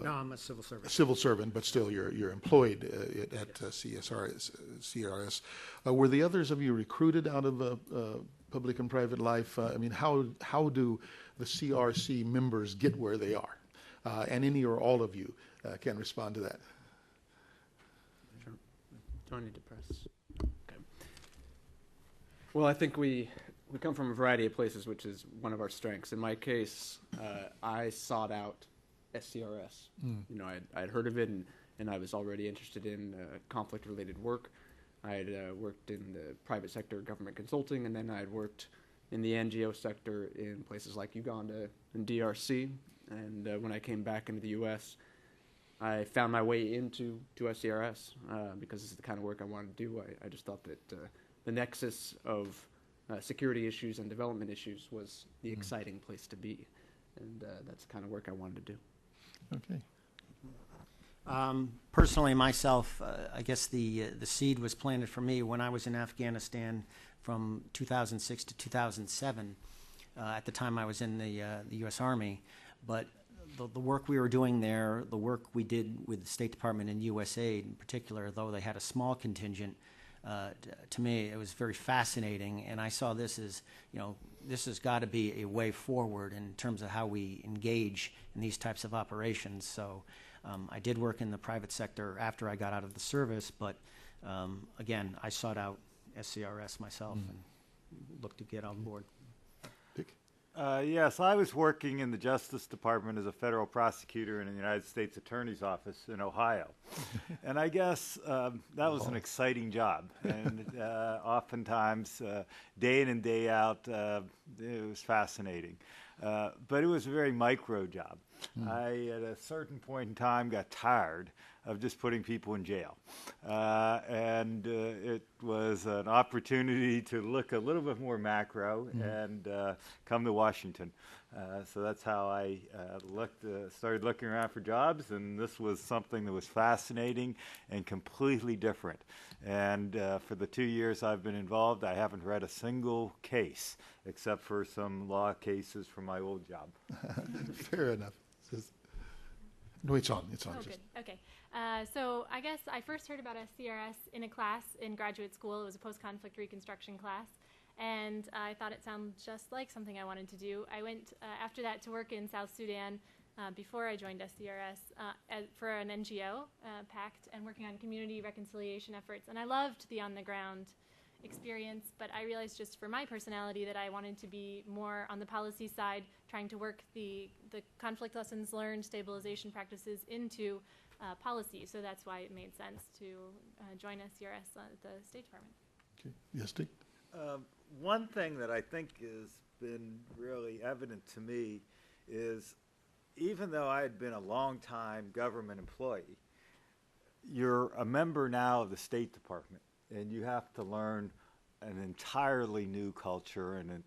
No, I'm a civil servant. Civil servant, but still you're employed at CRS. Were the others of you recruited out of public and private life? I mean, how do the CRC members get where they are? And any or all of you can respond to that. Sure. Do I need to press? Okay. Well, I think we come from a variety of places, which is one of our strengths. In my case, I sought out SCRS. You know, I'd heard of it, and I was already interested in conflict-related work. I had worked in the private sector government consulting, and then I had worked in the NGO sector in places like Uganda and DRC. And when I came back into the U.S., I found my way into SCRS because this is the kind of work I wanted to do. I just thought that the nexus of security issues and development issues was the exciting place to be. And that's the kind of work I wanted to do. Okay. Personally, myself, I guess the seed was planted for me when I was in Afghanistan from 2006 to 2007. At the time, I was in the U.S. Army, but the work we were doing there, the work we did with the State Department and USAID in particular, though they had a small contingent, to me it was very fascinating, and I saw this as, this has got to be a way forward in terms of how we engage in these types of operations. So I did work in the private sector after I got out of the service, but again, I sought out SCRS myself and looked to get on board. Yes, I was working in the Justice Department as a federal prosecutor in the United States Attorney's Office in Ohio. And I guess that was an exciting job. And oftentimes, day in and day out, it was fascinating. But it was a very micro job. I, at a certain point in time, got tired of just putting people in jail. And it was an opportunity to look a little bit more macro and come to Washington. So that's how I started looking around for jobs, and this was something that was fascinating and completely different. And for the 2 years I've been involved, I haven't read a single case except for some law cases from my old job. Fair enough. No, it's on. It's on. Oh, good. Okay. So I guess I first heard about SCRS in a class in graduate school. It was a post-conflict reconstruction class. and I thought it sounded just like something I wanted to do. I went after that to work in South Sudan before I joined SCRS for an NGO, PACT, and working on community reconciliation efforts. And I loved the on-the-ground experience, but I realized just for my personality that I wanted to be more on the policy side, trying to work the conflict lessons learned, stabilization practices into policy. So that's why it made sense to join SCRS at the State Department. Okay. Yes, Dick? One thing that I think has been really evident to me is even though I had been a long-time government employee, you're a member now of the State Department, and you have to learn an entirely new culture and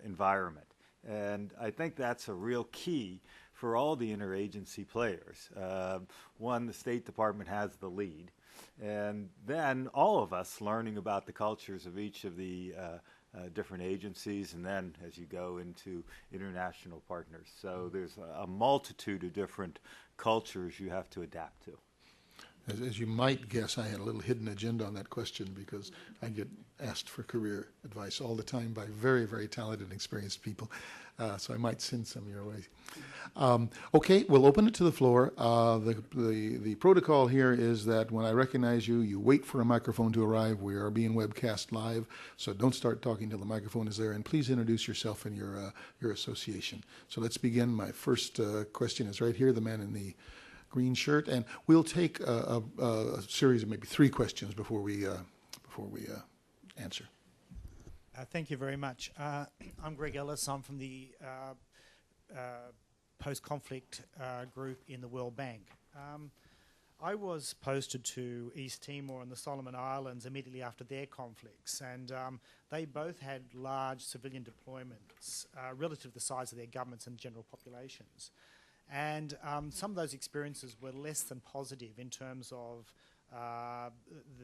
environment. And I think that's a real key for all the interagency players. One, the State Department has the lead, and then all of us learning about the cultures of each of the different agencies, and then as you go into international partners. So there's a multitude of different cultures you have to adapt to. As you might guess, I had a little hidden agenda on that question because I get asked for career advice all the time by very, very talented and experienced people. So I might send some your way. Okay, we'll open it to the floor. The protocol here is that when I recognize you, you wait for a microphone to arrive. We are being webcast live, so don't start talking till the microphone is there. And please introduce yourself and your association. So let's begin. My first question is right here, the man in the green shirt, and we'll take a series of maybe 3 questions before we answer. Thank you very much. I'm Greg Ellis. I'm from the post-conflict group in the World Bank. I was posted to East Timor and the Solomon Islands immediately after their conflicts, and they both had large civilian deployments relative to the size of their governments and general populations. And some of those experiences were less than positive in terms of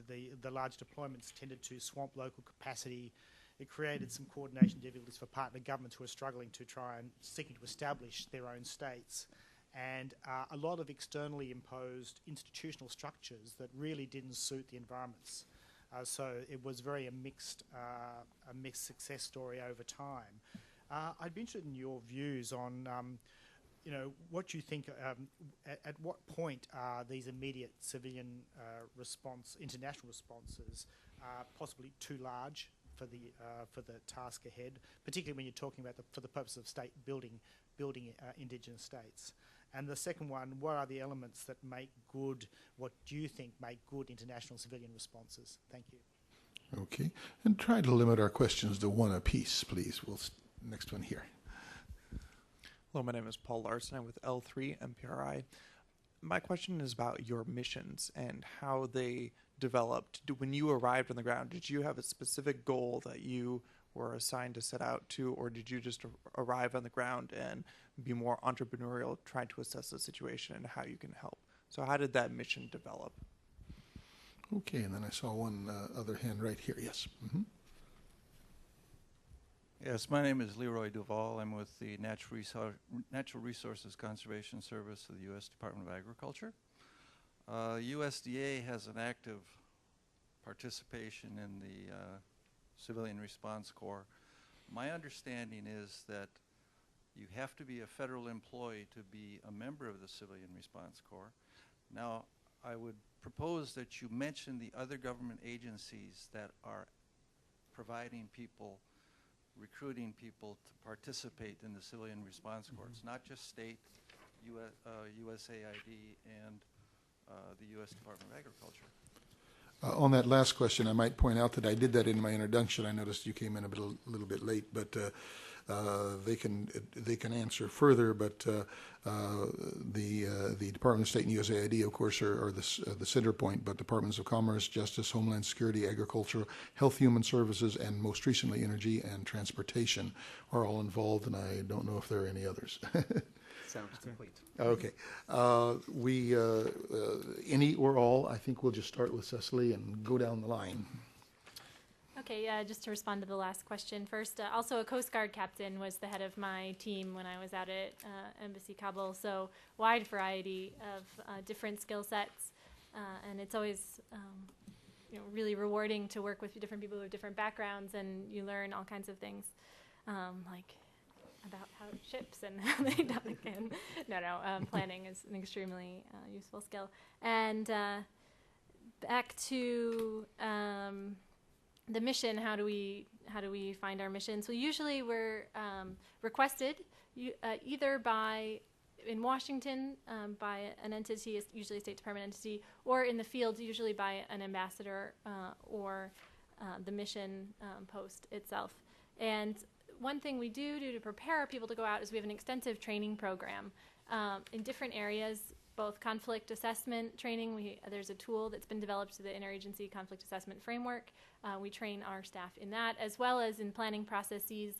the large deployments tended to swamp local capacity. It created some coordination difficulties for partner governments who are struggling to try and seeking to establish their own states. And a lot of externally imposed institutional structures that really didn't suit the environments. So it was very a mixed success story over time. I'd be interested in your views on what you think, at what point are these immediate civilian international responses possibly too large for the task ahead, particularly when you're talking about for the purpose of state building indigenous states? And the second one, what are the elements that what do you think make good international civilian responses? Thank you. Okay, and try to limit our questions to 1 apiece, please. Next one here. Hello, my name is Paul Larson. I'm with L3 MPRI. My question is about your missions and how they developed. When you arrived on the ground, did you have a specific goal that you were assigned to set out to, or did you just arrive on the ground and be more entrepreneurial, trying to assess the situation and how you can help? So how did that mission develop? Okay, and then I saw one other hand right here. Yes. Mm-hmm. Yes, my name is Leroy Duval. I'm with the Natural Resources Conservation Service of the U.S. Department of Agriculture. USDA has an active participation in the Civilian Response Corps. My understanding is that you have to be a federal employee to be a member of the Civilian Response Corps. Now, I would propose that you mention the other government agencies that are providing people, recruiting people to participate in the Civilian Response Corps. It's not just state, USAID, and the U.S. Department of Agriculture. On that last question, I might point out that I did that in my introduction. I noticed you came in a little bit late, but they can answer further. But the Department of State and USAID, of course, are the center point. But Departments of Commerce, Justice, Homeland Security, Agriculture, Health, Human Services, and most recently Energy and Transportation are all involved. And I don't know if there are any others. Sounds complete. Okay. Any or all, I think we'll just start with Cecily and go down the line. Okay, just to respond to the last question first, also a Coast Guard captain was the head of my team when I was out at Embassy Kabul, so wide variety of different skill sets, and it's always really rewarding to work with different people with different backgrounds, and you learn all kinds of things, like about how ships and how they dock. And planning is an extremely useful skill. And back to the mission. How do we find our mission? So usually we're requested either in Washington by an entity, usually a State Department entity, or in the field, usually by an ambassador or the mission post itself. And one thing we do to prepare our people to go out is we have an extensive training program in different areas, both conflict assessment training. There's a tool that's been developed to the Interagency Conflict Assessment Framework. We train our staff in that, as well as in planning processes.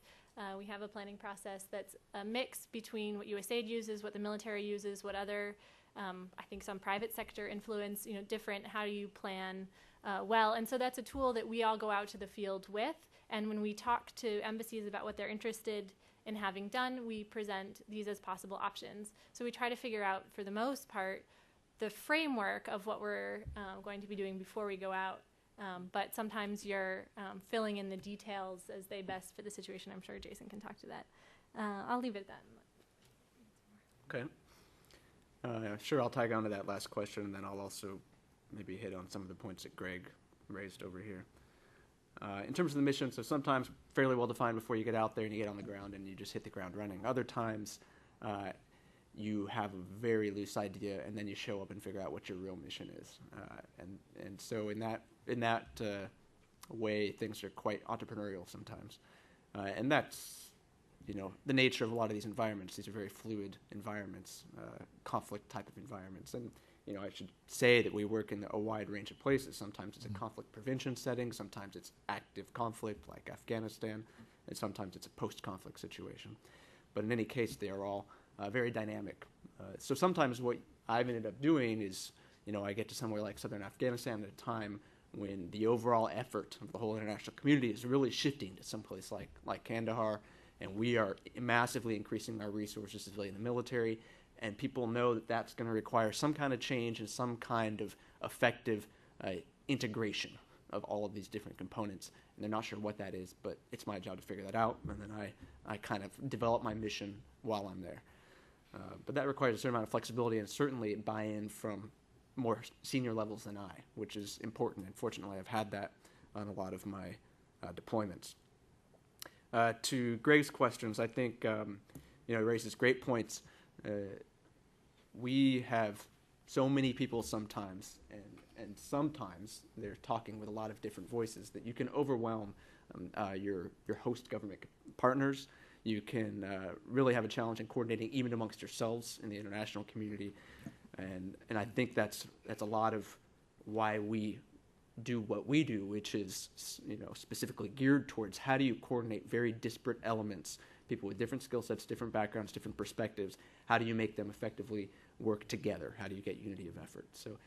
We have a planning process that's a mix between what USAID uses, what the military uses, what other, I think some private sector influence, different, how do you plan well. And so that's a tool that we all go out to the field with. And when we talk to embassies about what they're interested in having done, we present these as possible options. So we try to figure out, for the most part, the framework of what we're going to be doing before we go out. But sometimes you're filling in the details as they best fit the situation. I'm sure Jason can talk to that. I'll leave it at that. Okay. Sure, I'll tag on to that last question, and then I'll also maybe hit on some of the points that Greg raised over here. In terms of the mission, so sometimes fairly well defined before you get out there and you get on the ground and you just hit the ground running. Other times you have a very loose idea and then you show up and figure out what your real mission is. And so in that way, things are quite entrepreneurial sometimes. And that's, the nature of a lot of these environments. These are very fluid environments, conflict type of environments. And I should say that we work in a wide range of places. Sometimes it's a conflict prevention setting, sometimes it's active conflict like Afghanistan, and sometimes it's a post-conflict situation. But in any case, they are all very dynamic. So sometimes what I've ended up doing is, I get to somewhere like southern Afghanistan at a time when the overall effort of the whole international community is really shifting to someplace like Kandahar, and we are massively increasing our resources, civilian and military, and people know that that's going to require some kind of change and some kind of effective integration of all of these different components. And they're not sure what that is, but it's my job to figure that out, and then I kind of develop my mission while I'm there. But that requires a certain amount of flexibility and certainly buy-in from more senior levels than I, which is important, and fortunately I've had that on a lot of my deployments. To Greg's questions, I think he raises great points. We have so many people sometimes, and sometimes they're talking with a lot of different voices that you can overwhelm your host government partners. You can really have a challenge in coordinating even amongst yourselves in the international community, and I think that's a lot of why we do what we do, which is specifically geared towards how do you coordinate very disparate elements, people with different skill sets, different backgrounds, different perspectives. How do you make them effectively work together? How do you get unity of effort? So,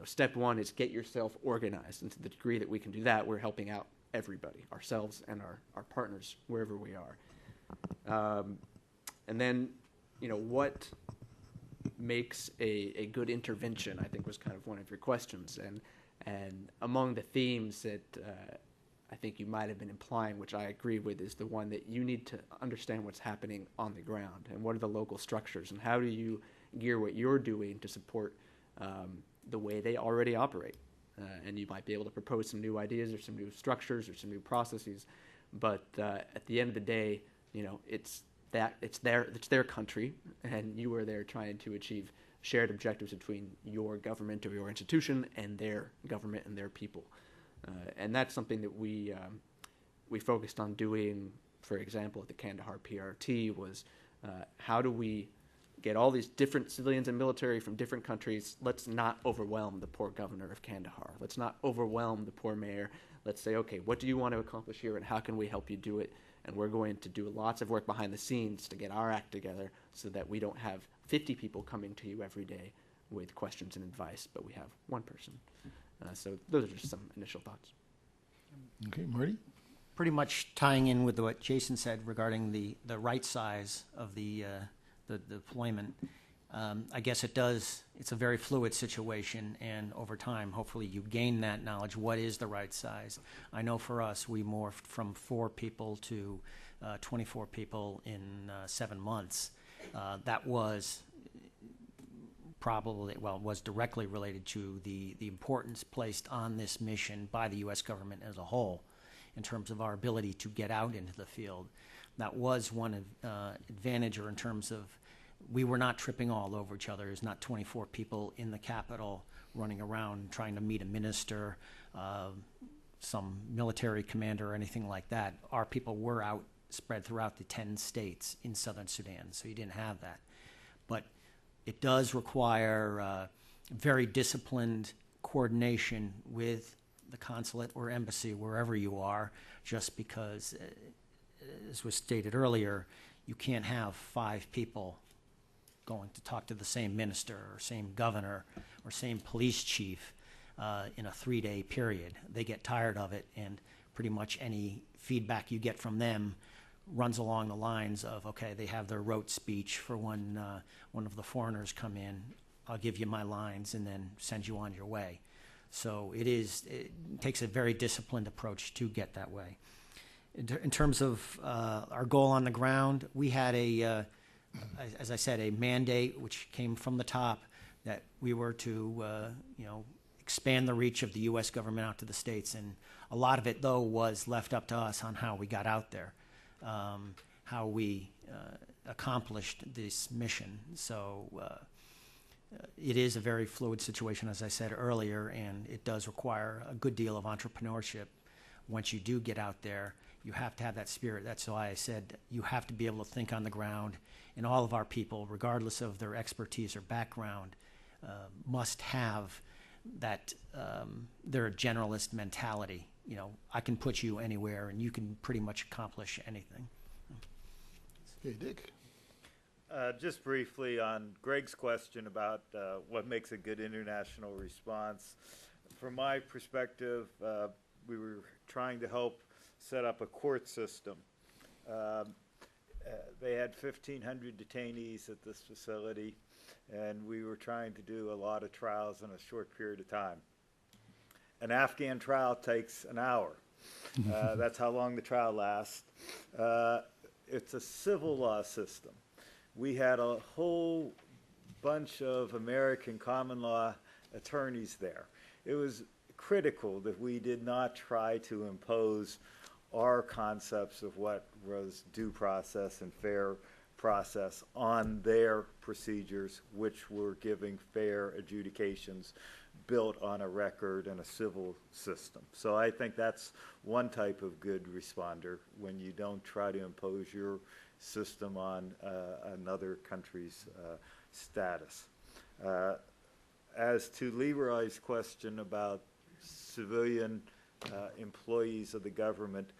step one is get yourself organized, and to the degree that we can do that, we're helping out everybody, ourselves and our partners, wherever we are. And then, what makes a good intervention, I think was kind of one of your questions. And among the themes that I think you might have been implying, which I agree with, is the one that you need to understand what's happening on the ground and what are the local structures and how do you gear what you're doing to support the way they already operate. And you might be able to propose some new ideas or some new structures or some new processes, but at the end of the day, it's their country, and you are there trying to achieve shared objectives between your government or your institution and their government and their people. And that's something that we focused on doing, for example, at the Kandahar PRT, was how do we get all these different civilians and military from different countries? Let's not overwhelm the poor governor of Kandahar. Let's not overwhelm the poor mayor. Let's say, okay, what do you want to accomplish here and how can we help you do it? And we're going to do lots of work behind the scenes to get our act together so that we don't have 50 people coming to you every day with questions and advice, but we have one person. So those are just some initial thoughts. Okay, Marty? Pretty much tying in with what Jason said regarding the right size of the deployment. I guess it's a very fluid situation, and over time, hopefully you gain that knowledge. What is the right size? I know for us, we morphed from 4 people to 24 people in 7 months. That was was directly related to the importance placed on this mission by the U.S. government as a whole in terms of our ability to get out into the field. That was one advantage, or in terms of we were not tripping all over each other. There's not 24 people in the Capitol running around trying to meet a minister, some military commander, or anything like that. Our people were out spread throughout the 10 states in southern Sudan, so you didn't have that. But it does require very disciplined coordination with the consulate or embassy, wherever you are, just because, as was stated earlier, you can't have 5 people going to talk to the same minister or same governor or same police chief in a 3-day period. They get tired of it, and pretty much any feedback you get from them runs along the lines of, okay, they have their rote speech for when one of the foreigners come in, I'll give you my lines and then send you on your way. So it takes a very disciplined approach to get that way. In terms of our goal on the ground, we had as I said, a mandate which came from the top that we were to expand the reach of the U.S. government out to the states. And a lot of it, though, was left up to us on how we got out there, how we accomplished this mission. So it is a very fluid situation, as I said earlier, and it does require a good deal of entrepreneurship. Once you do get out there, you have to have that spirit. That's why I said you have to be able to think on the ground, and all of our people, regardless of their expertise or background, must have that their generalist mentality. I can put you anywhere, and you can pretty much accomplish anything. Okay, Dick. Just briefly on Greg's question about what makes a good international response. From my perspective, we were trying to help set up a court system. They had 1,500 detainees at this facility, and we were trying to do a lot of trials in a short period of time. An Afghan trial takes an hour. That's how long the trial lasts. It's a civil law system. We had a whole bunch of American common law attorneys there. It was critical that we did not try to impose our concepts of what was due process and fair process on their procedures, which were giving fair adjudications built on a record and a civil system. So I think that's one type of good responder, when you don't try to impose your system on another country's status. As to Leroy's question about civilian employees of the government,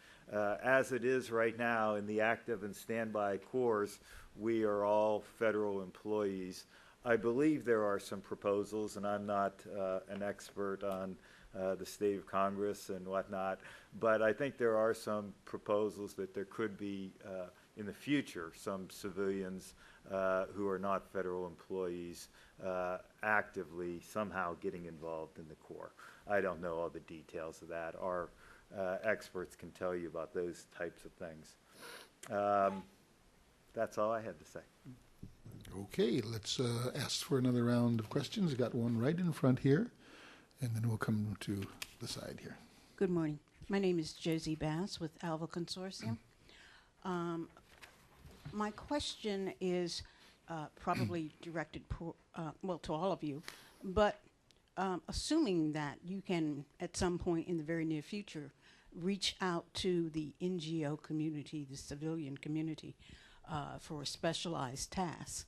as it is right now in the active and standby corps, we are all federal employees. I believe there are some proposals, and I'm not an expert on the state of Congress and whatnot, but I think there are some proposals that there could be in the future some civilians who are not federal employees actively somehow getting involved in the Corps. I don't know all the details of that. Our experts can tell you about those types of things. That's all I had to say. Okay, let's ask for another round of questions. We've got one right in front here, and then we'll come to the side here. Good morning. My name is Josie Bass with Alva Consortium. My question is probably directed, to all of you, but assuming that you can, at some point in the very near future, reach out to the NGO community, the civilian community, for specialized tasks,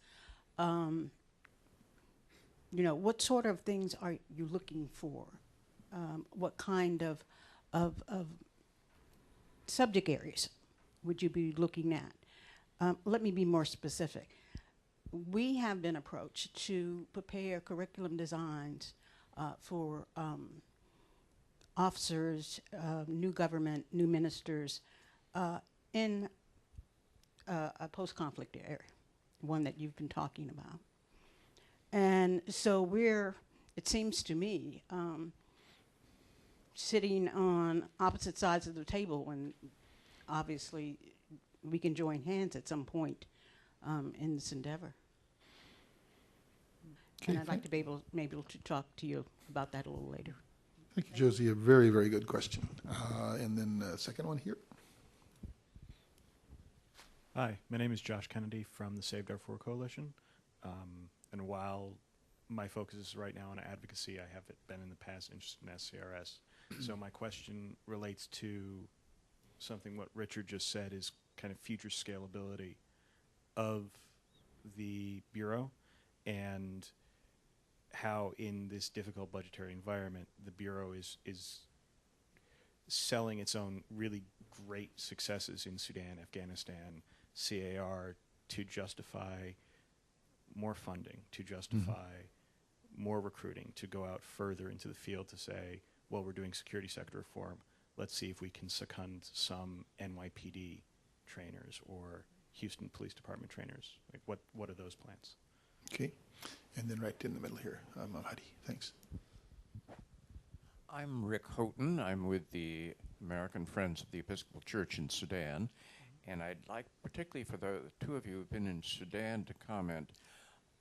what sort of things are you looking for? What kind of subject areas would you be looking at? Let me be more specific. We have been approached to prepare curriculum designs for officers, new government, new ministers in a post-conflict area, one that you've been talking about. And so it seems to me, sitting on opposite sides of the table when obviously we can join hands at some point in this endeavor. Okay, And I'd like to be able to talk to you about that a little later. Thank you, Josie. A very, very good question. And then second one here. Hi, my name is Josh Kennedy from the Save Darfur Coalition. And while my focus is right now on advocacy, I have been in the past interested in SCRS. So my question relates to something what Richard just said is kind of future scalability of the Bureau and how in this difficult budgetary environment the Bureau is selling its own really great successes in Sudan, Afghanistan, CAR to justify more funding, to justify more recruiting, to go out further into the field to say, well, we're doing security sector reform. Let's see if we can second some NYPD trainers or Houston Police Department trainers. Like, what are those plans? Okay. And then right in the middle here, Hadi. Thanks. I'm Rick Houghton. I'm with the American Friends of the Episcopal Church in Sudan. And I'd like, particularly for the two of you who've been in Sudan, to comment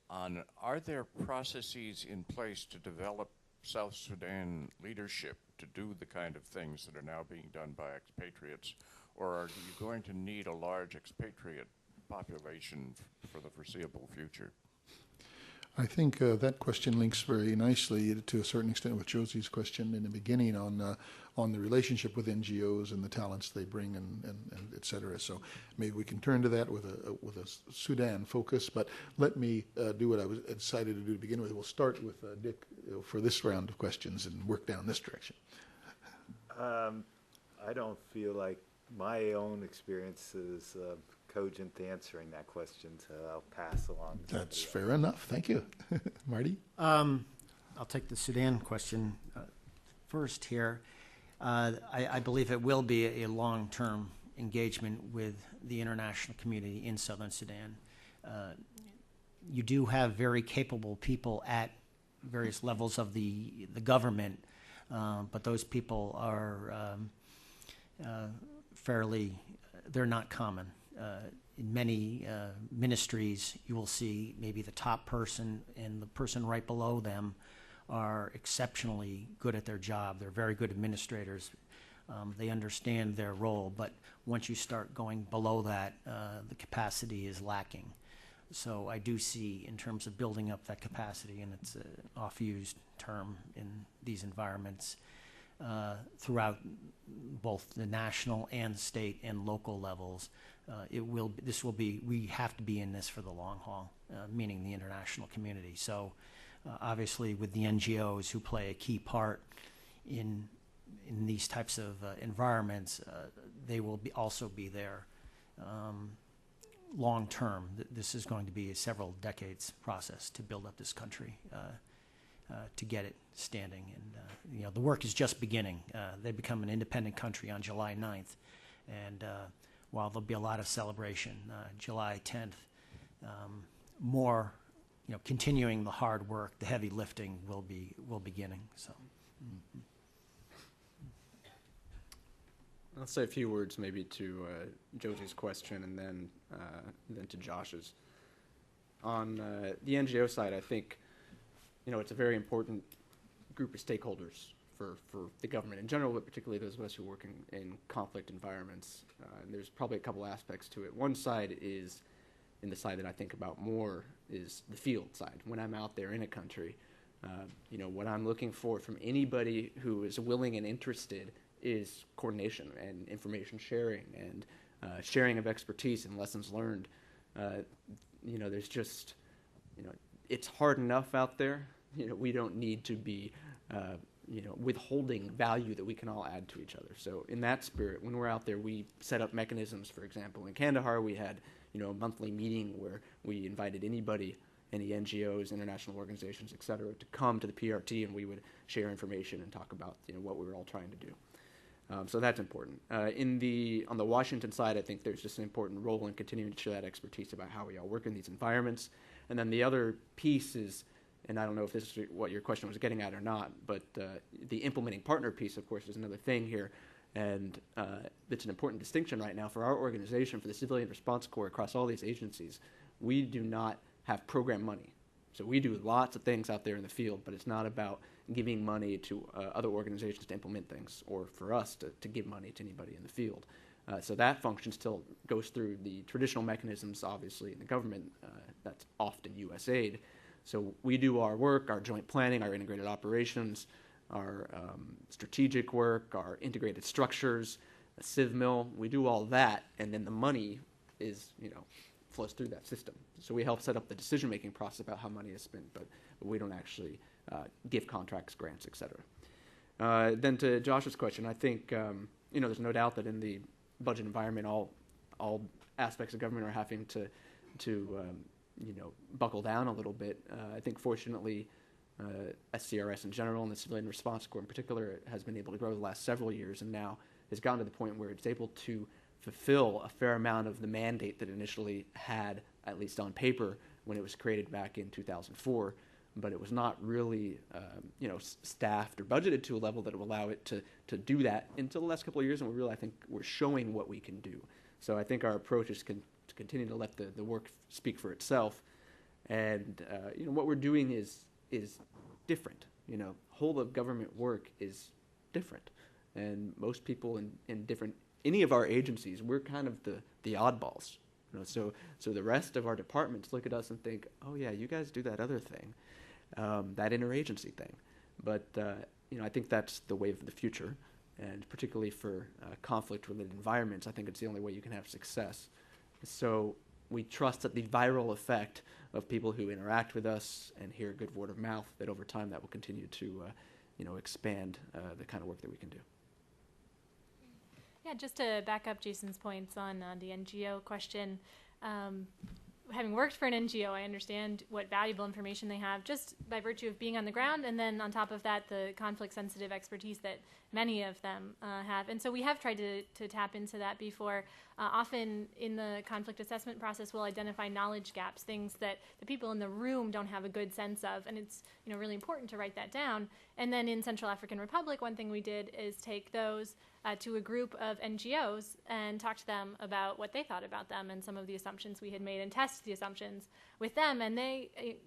on, are there processes in place to develop South Sudan leadership to do the kind of things that are now being done by expatriates? Or are you going to need a large expatriate population for the foreseeable future? I think that question links very nicely to a certain extent with Josie's question in the beginning on the relationship with NGOs and the talents they bring and et cetera. So maybe we can turn to that with a Sudan focus. But let me do what I was decided to do to begin with. We'll start with Dick for this round of questions and work down this direction. I don't feel like my own experience is cogent to answering that question, so I'll pass along. That's fair enough. Thank you. Marty? I'll take the Sudan question first here. I believe it will be a long-term engagement with the international community in southern Sudan. You do have very capable people at various levels of the government, but those people are they're not common. In many ministries, you will see maybe the top person and the person right below them are exceptionally good at their job. They're very good administrators. They understand their role, but once you start going below that, the capacity is lacking. So I do see, in terms of building up that capacity, and it's an oft-used term in these environments, throughout both the national and state and local levels, we have to be in this for the long haul, meaning the international community. So obviously with the NGOs who play a key part in these types of environments, they will also be there long term. This is going to be a several decades process to build up this country, to get it standing. And the work is just beginning. They become an independent country on July 9th. And while there'll be a lot of celebration, July 10th, more, continuing the hard work, the heavy lifting will beginning. So. Mm-hmm. I'll say a few words maybe to Josie's question and then to Josh's. On the NGO side, I think, it's a very important group of stakeholders for the government in general, but particularly those of us who work in conflict environments. And there's probably a couple aspects to it. One side is, and the side that I think about more, is the field side. When I'm out there in a country, what I'm looking for from anybody who is willing and interested is coordination and information sharing and sharing of expertise and lessons learned. There's just, it's hard enough out there. We don't need to be, withholding value that we can all add to each other. So in that spirit, when we're out there, we set up mechanisms. For example, in Kandahar, we had, a monthly meeting where we invited anybody, any NGOs, international organizations, et cetera, to come to the PRT, and we would share information and talk about, what we were all trying to do. So that's important. On the Washington side, I think there's just an important role in continuing to share that expertise about how we all work in these environments. And then the other piece is and I don't know if this is what your question was getting at or not, but the implementing partner piece, of course, is another thing here. And it's an important distinction right now for our organization, for the Civilian Response Corps across all these agencies. We do not have program money. So we do lots of things out there in the field, but it's not about giving money to other organizations to implement things, or for us to give money to anybody in the field. So that function still goes through the traditional mechanisms, obviously, in the government. That's often USAID. So we do our work, our joint planning, our integrated operations, our strategic work, our integrated structures, a civ mill. We do all that, and then the money is, flows through that system. So we help set up the decision-making process about how money is spent, but we don't actually give contracts, grants, et cetera. Then to Josh's question, I think, there's no doubt that in the budget environment, all aspects of government are having to buckle down a little bit. I think fortunately, SCRS in general and the Civilian Response Corps in particular has been able to grow the last several years, and now has gotten to the point where it's able to fulfill a fair amount of the mandate that it initially had, at least on paper, when it was created back in 2004. But it was not really, staffed or budgeted to a level that would allow it to do that until the last couple of years, and I think we're showing what we can do. So I think our approach is to continue to let the work speak for itself, and what we're doing is different. Whole of government work is different, and most people in different any of our agencies, we're kind of the oddballs. So the rest of our departments look at us and think, oh yeah, you guys do that other thing. That interagency thing. But, I think that's the wave of the future, and particularly for conflict-related environments, I think it's the only way you can have success. So we trust that the viral effect of people who interact with us and hear good word of mouth, that over time that will continue to, expand the kind of work that we can do. Yeah, just to back up Jason's points on the NGO question, having worked for an NGO, I understand what valuable information they have just by virtue of being on the ground, and then on top of that, the conflict-sensitive expertise that many of them have. And so we have tried to tap into that before. Often in the conflict assessment process, we'll identify knowledge gaps, things that the people in the room don't have a good sense of, and it's really important to write that down. And then in Central African Republic, one thing we did is take those to a group of NGOs and talk to them about what they thought about them and some of the assumptions we had made, and test the assumptions with them. And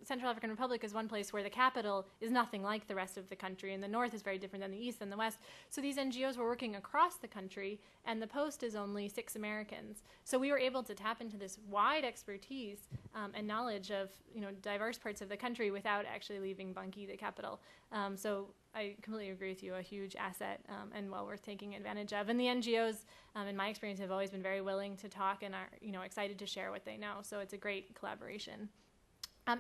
Central African Republic is one place where the capital is nothing like the rest of the country, and the north is very different than the east and the west. So these NGOs were working across the country, and the post is only 6 Americans. So we were able to tap into this wide expertise and knowledge of diverse parts of the country without actually leaving Bangui, the capital. So I completely agree with you, a huge asset and well worth taking advantage of. And the NGOs, in my experience, have always been very willing to talk and are excited to share what they know. So it's a great collaboration.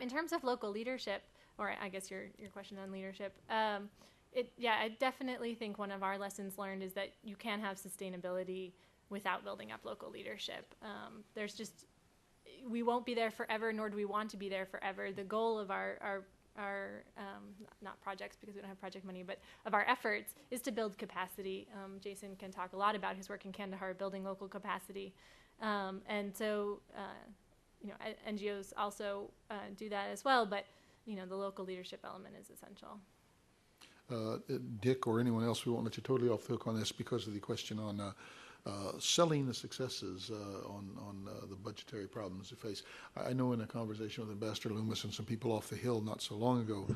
In terms of local leadership, or I guess your question on leadership, I definitely think one of our lessons learned is that you can't have sustainability without building up local leadership. We won't be there forever, nor do we want to be there forever. The goal of our not projects, because we don't have project money, but of our efforts is to build capacity. Jason can talk a lot about his work in Kandahar, building local capacity. And so, NGOs also do that as well, but, the local leadership element is essential. Dick or anyone else, we won't let you totally off the hook on this because of the question on selling the successes on the budgetary problems we face. I know in a conversation with Ambassador Loomis and some people off the Hill not so long ago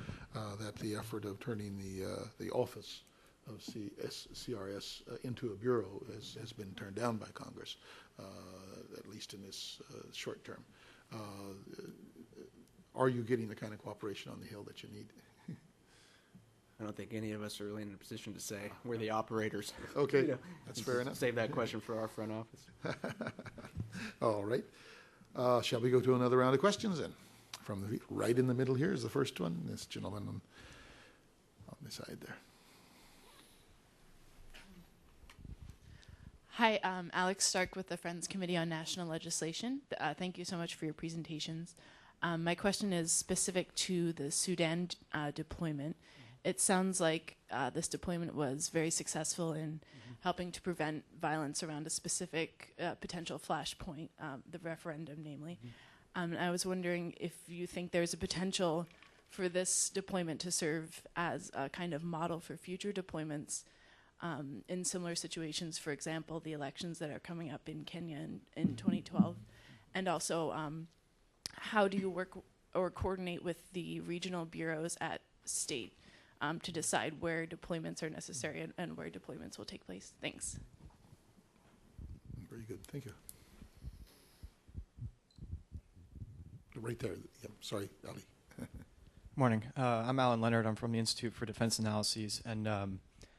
that the effort of turning the office of CRS into a bureau has been turned down by Congress, at least in this short term. Are you getting the kind of cooperation on the Hill that you need? I don't think any of us are really in a position to say we're the operators. Okay, that's fair enough. Save that question for our front office. All right. Shall we go to another round of questions then? From right in the middle here is the first one. This gentleman on the side there. Hi, Alex Stark with the Friends Committee on National Legislation. Thank you so much for your presentations. My question is specific to the Sudan deployment. It sounds like this deployment was very successful in helping to prevent violence around a specific potential flashpoint, the referendum namely. I was wondering if you think there's a potential for this deployment to serve as a kind of model for future deployments in similar situations, for example, the elections that are coming up in Kenya in 2012, and also how do you work or coordinate with the regional bureaus at state to decide where deployments are necessary and where deployments will take place? Thanks. Very good. Thank you. Right there. Yep. Sorry, Ali. Morning. I'm Alan Leonard. I'm from the Institute for Defense Analyses, and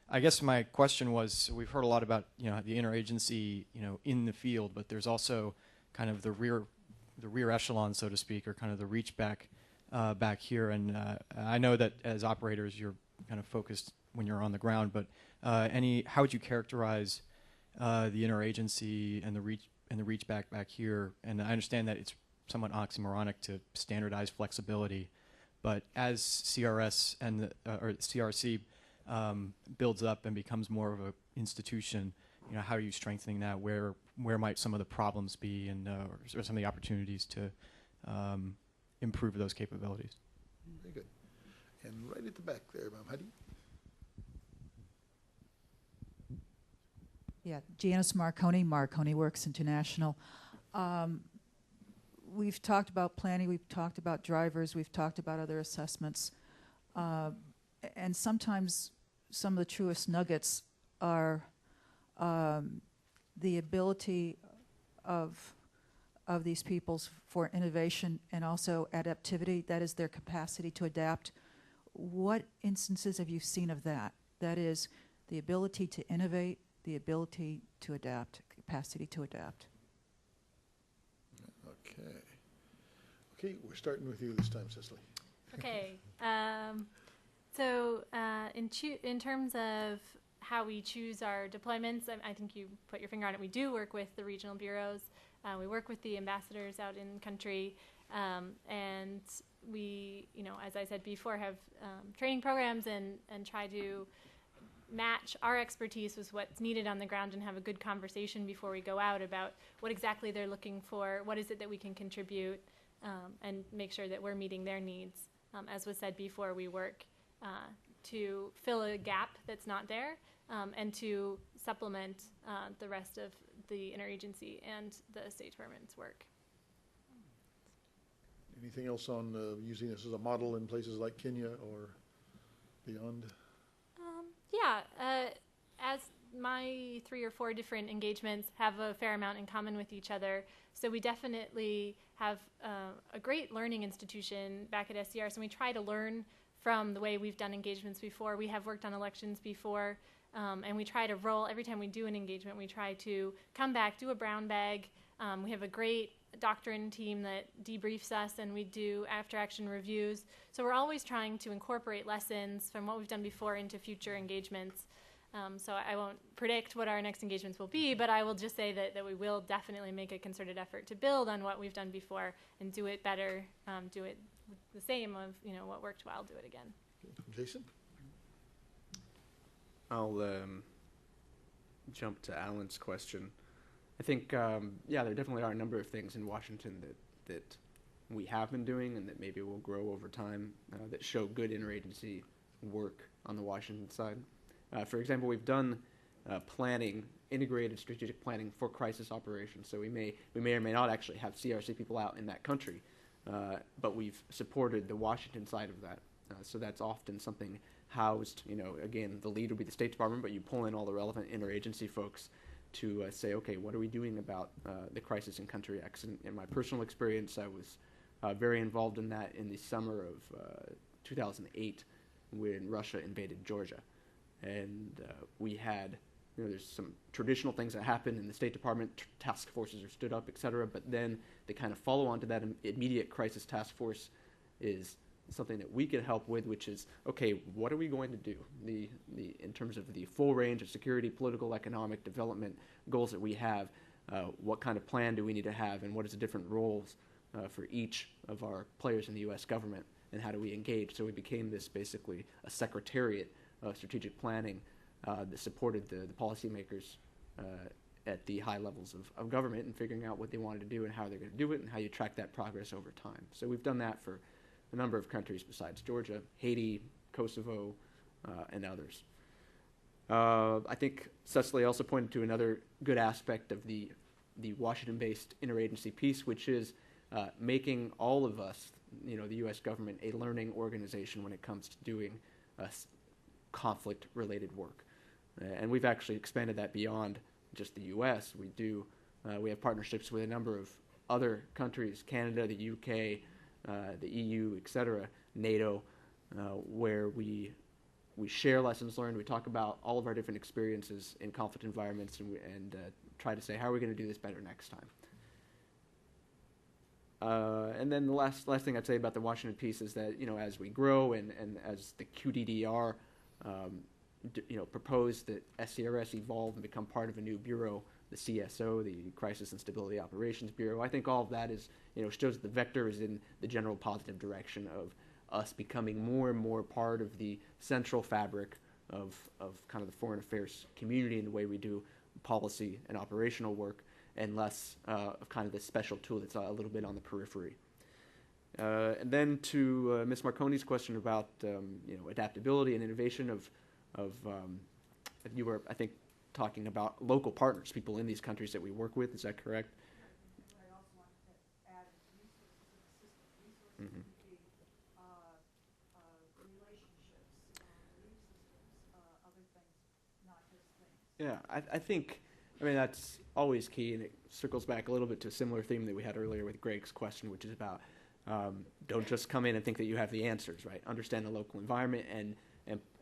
I guess my question was: we've heard a lot about the interagency in the field, but there's also kind of the rear echelon, so to speak, or kind of the reach back here. And I know that as operators, you're kind of focused when you're on the ground, but how would you characterize the interagency and the reach back here? And I understand that it's somewhat oxymoronic to standardize flexibility, but as CRS and or CRC builds up and becomes more of an institution, how are you strengthening that? Where might some of the problems be, and or some of the opportunities to improve those capabilities? Very good. And right at the back there, Ma'am Hadi. Yeah, Janice Marconi, Marconi Works International. We've talked about planning, we've talked about drivers, we've talked about other assessments, and sometimes some of the truest nuggets are the ability of these peoples for innovation and also adaptivity, that is their capacity to adapt. What instances have you seen of that? That is the ability to innovate, the ability to adapt, capacity to adapt. Okay. Okay, we're starting with you this time, Cicely. Okay. So in terms of how we choose our deployments, I think you put your finger on it. We do work with the regional bureaus. We work with the ambassadors out in country, and we, as I said before, have training programs and try to match our expertise with what's needed on the ground and have a good conversation before we go out about what exactly they're looking for, what is it that we can contribute, and make sure that we're meeting their needs. As was said before, we work to fill a gap that's not there, and to supplement the rest of the interagency and the State Department's work. Anything else on using this as a model in places like Kenya or beyond? As my 3 or 4 different engagements have a fair amount in common with each other, so we definitely have a great learning institution back at SCRS, and we try to learn from the way we've done engagements before. We have worked on elections before, and we try to roll, every time we do an engagement, we try to come back, do a brown bag. We have a great doctrine team that debriefs us, and we do after-action reviews. So we're always trying to incorporate lessons from what we've done before into future engagements. So I won't predict what our next engagements will be, but I will just say that we will definitely make a concerted effort to build on what we've done before and do it better, do it the same of what worked well, do it again. Jason? I'll jump to Alan's question. I think, there definitely are a number of things in Washington that we have been doing and that maybe will grow over time that show good interagency work on the Washington side. For example, we've done planning, integrated strategic planning for crisis operations. So we may or may not actually have CRC people out in that country, but we've supported the Washington side of that. So that's often something housed, again, the lead would be the State Department, but you pull in all the relevant interagency folks to say, okay, what are we doing about the crisis in country X? And in my personal experience, I was very involved in that in the summer of 2008 when Russia invaded Georgia. And we had, there's some traditional things that happen in the State Department, task forces are stood up, et cetera, but then the kind of follow-on to that immediate crisis task force is something that we can help with, which is, okay, what are we going to do in terms of the full range of security, political, economic development goals that we have? What kind of plan do we need to have, and what is the different roles for each of our players in the U.S. government, and how do we engage? So we became this basically a secretariat of strategic planning that supported the policymakers at the high levels of government and figuring out what they wanted to do and how they're going to do it and how you track that progress over time. So we've done that for a number of countries besides Georgia, Haiti, Kosovo, and others. I think Cecily also pointed to another good aspect of the Washington-based interagency piece, which is making all of us, the U.S. government, a learning organization when it comes to doing conflict-related work. And we've actually expanded that beyond just the U.S. We have partnerships with a number of other countries, Canada, the UK, the EU, etc., NATO, where we share lessons learned. We talk about all of our different experiences in conflict environments and try to say, how are we going to do this better next time? And then the last thing I'd say about the Washington piece is that, as we grow and as the QDDR, proposed that SCRS evolve and become part of a new bureau, the CSO, the Crisis and Stability Operations Bureau, I think all of that is, shows that the vector is in the general positive direction of us becoming more and more part of the central fabric of kind of the foreign affairs community in the way we do policy and operational work, and less of kind of this special tool that's a little bit on the periphery. And then to Ms. Marconi's question about adaptability and innovation you were, I think, talking about local partners, people in these countries that we work with. Is that correct? I also wanted to add resources in the system. Resources Mm-hmm. could be relationships, belief systems, other things, not just things. Yeah, I think, that's always key, and it circles back a little bit to a similar theme that we had earlier with Greg's question, which is about don't just come in and think that you have the answers, right? Understand the local environment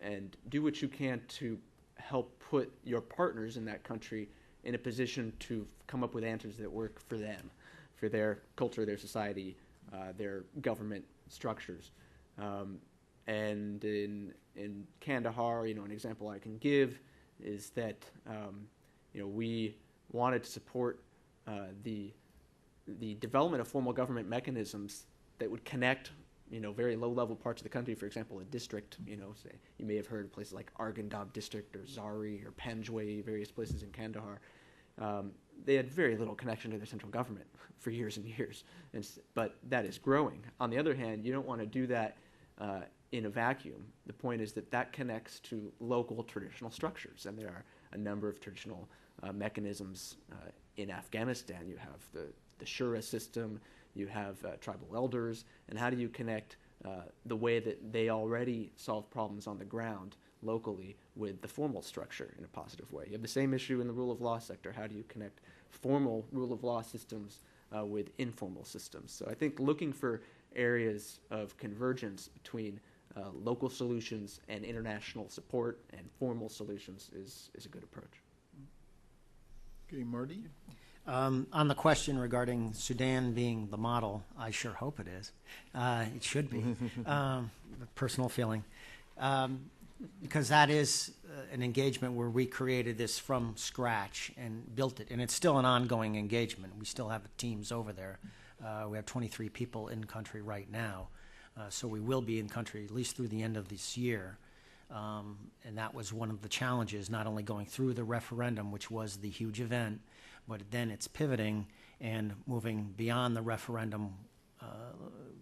and do what you can to help put your partners in that country in a position to come up with answers that work for them, for their culture, their society, their government structures. And in Kandahar, an example I can give is that we wanted to support the development of formal government mechanisms that would connect very low-level parts of the country. For example, a district, say, you may have heard of places like Arghandab district or Zari or Panjwai, various places in Kandahar. They had very little connection to their central government for years and years, but that is growing. On the other hand, you don't want to do that in a vacuum. The point is that connects to local traditional structures, and there are a number of traditional mechanisms in Afghanistan. You have the Shura system, you have tribal elders, and how do you connect the way that they already solve problems on the ground locally with the formal structure in a positive way? You have the same issue in the rule of law sector. How do you connect formal rule of law systems with informal systems? So I think looking for areas of convergence between local solutions and international support and formal solutions is a good approach. Okay, Marty? On the question regarding Sudan being the model, I sure hope it is. It should be. Personal feeling. Because that is an engagement where we created this from scratch and built it. And it's still an ongoing engagement. We still have teams over there. We have 23 people in country right now. So we will be in country at least through the end of this year. And that was one of the challenges, not only going through the referendum, which was the huge event, but then it's pivoting and moving beyond the referendum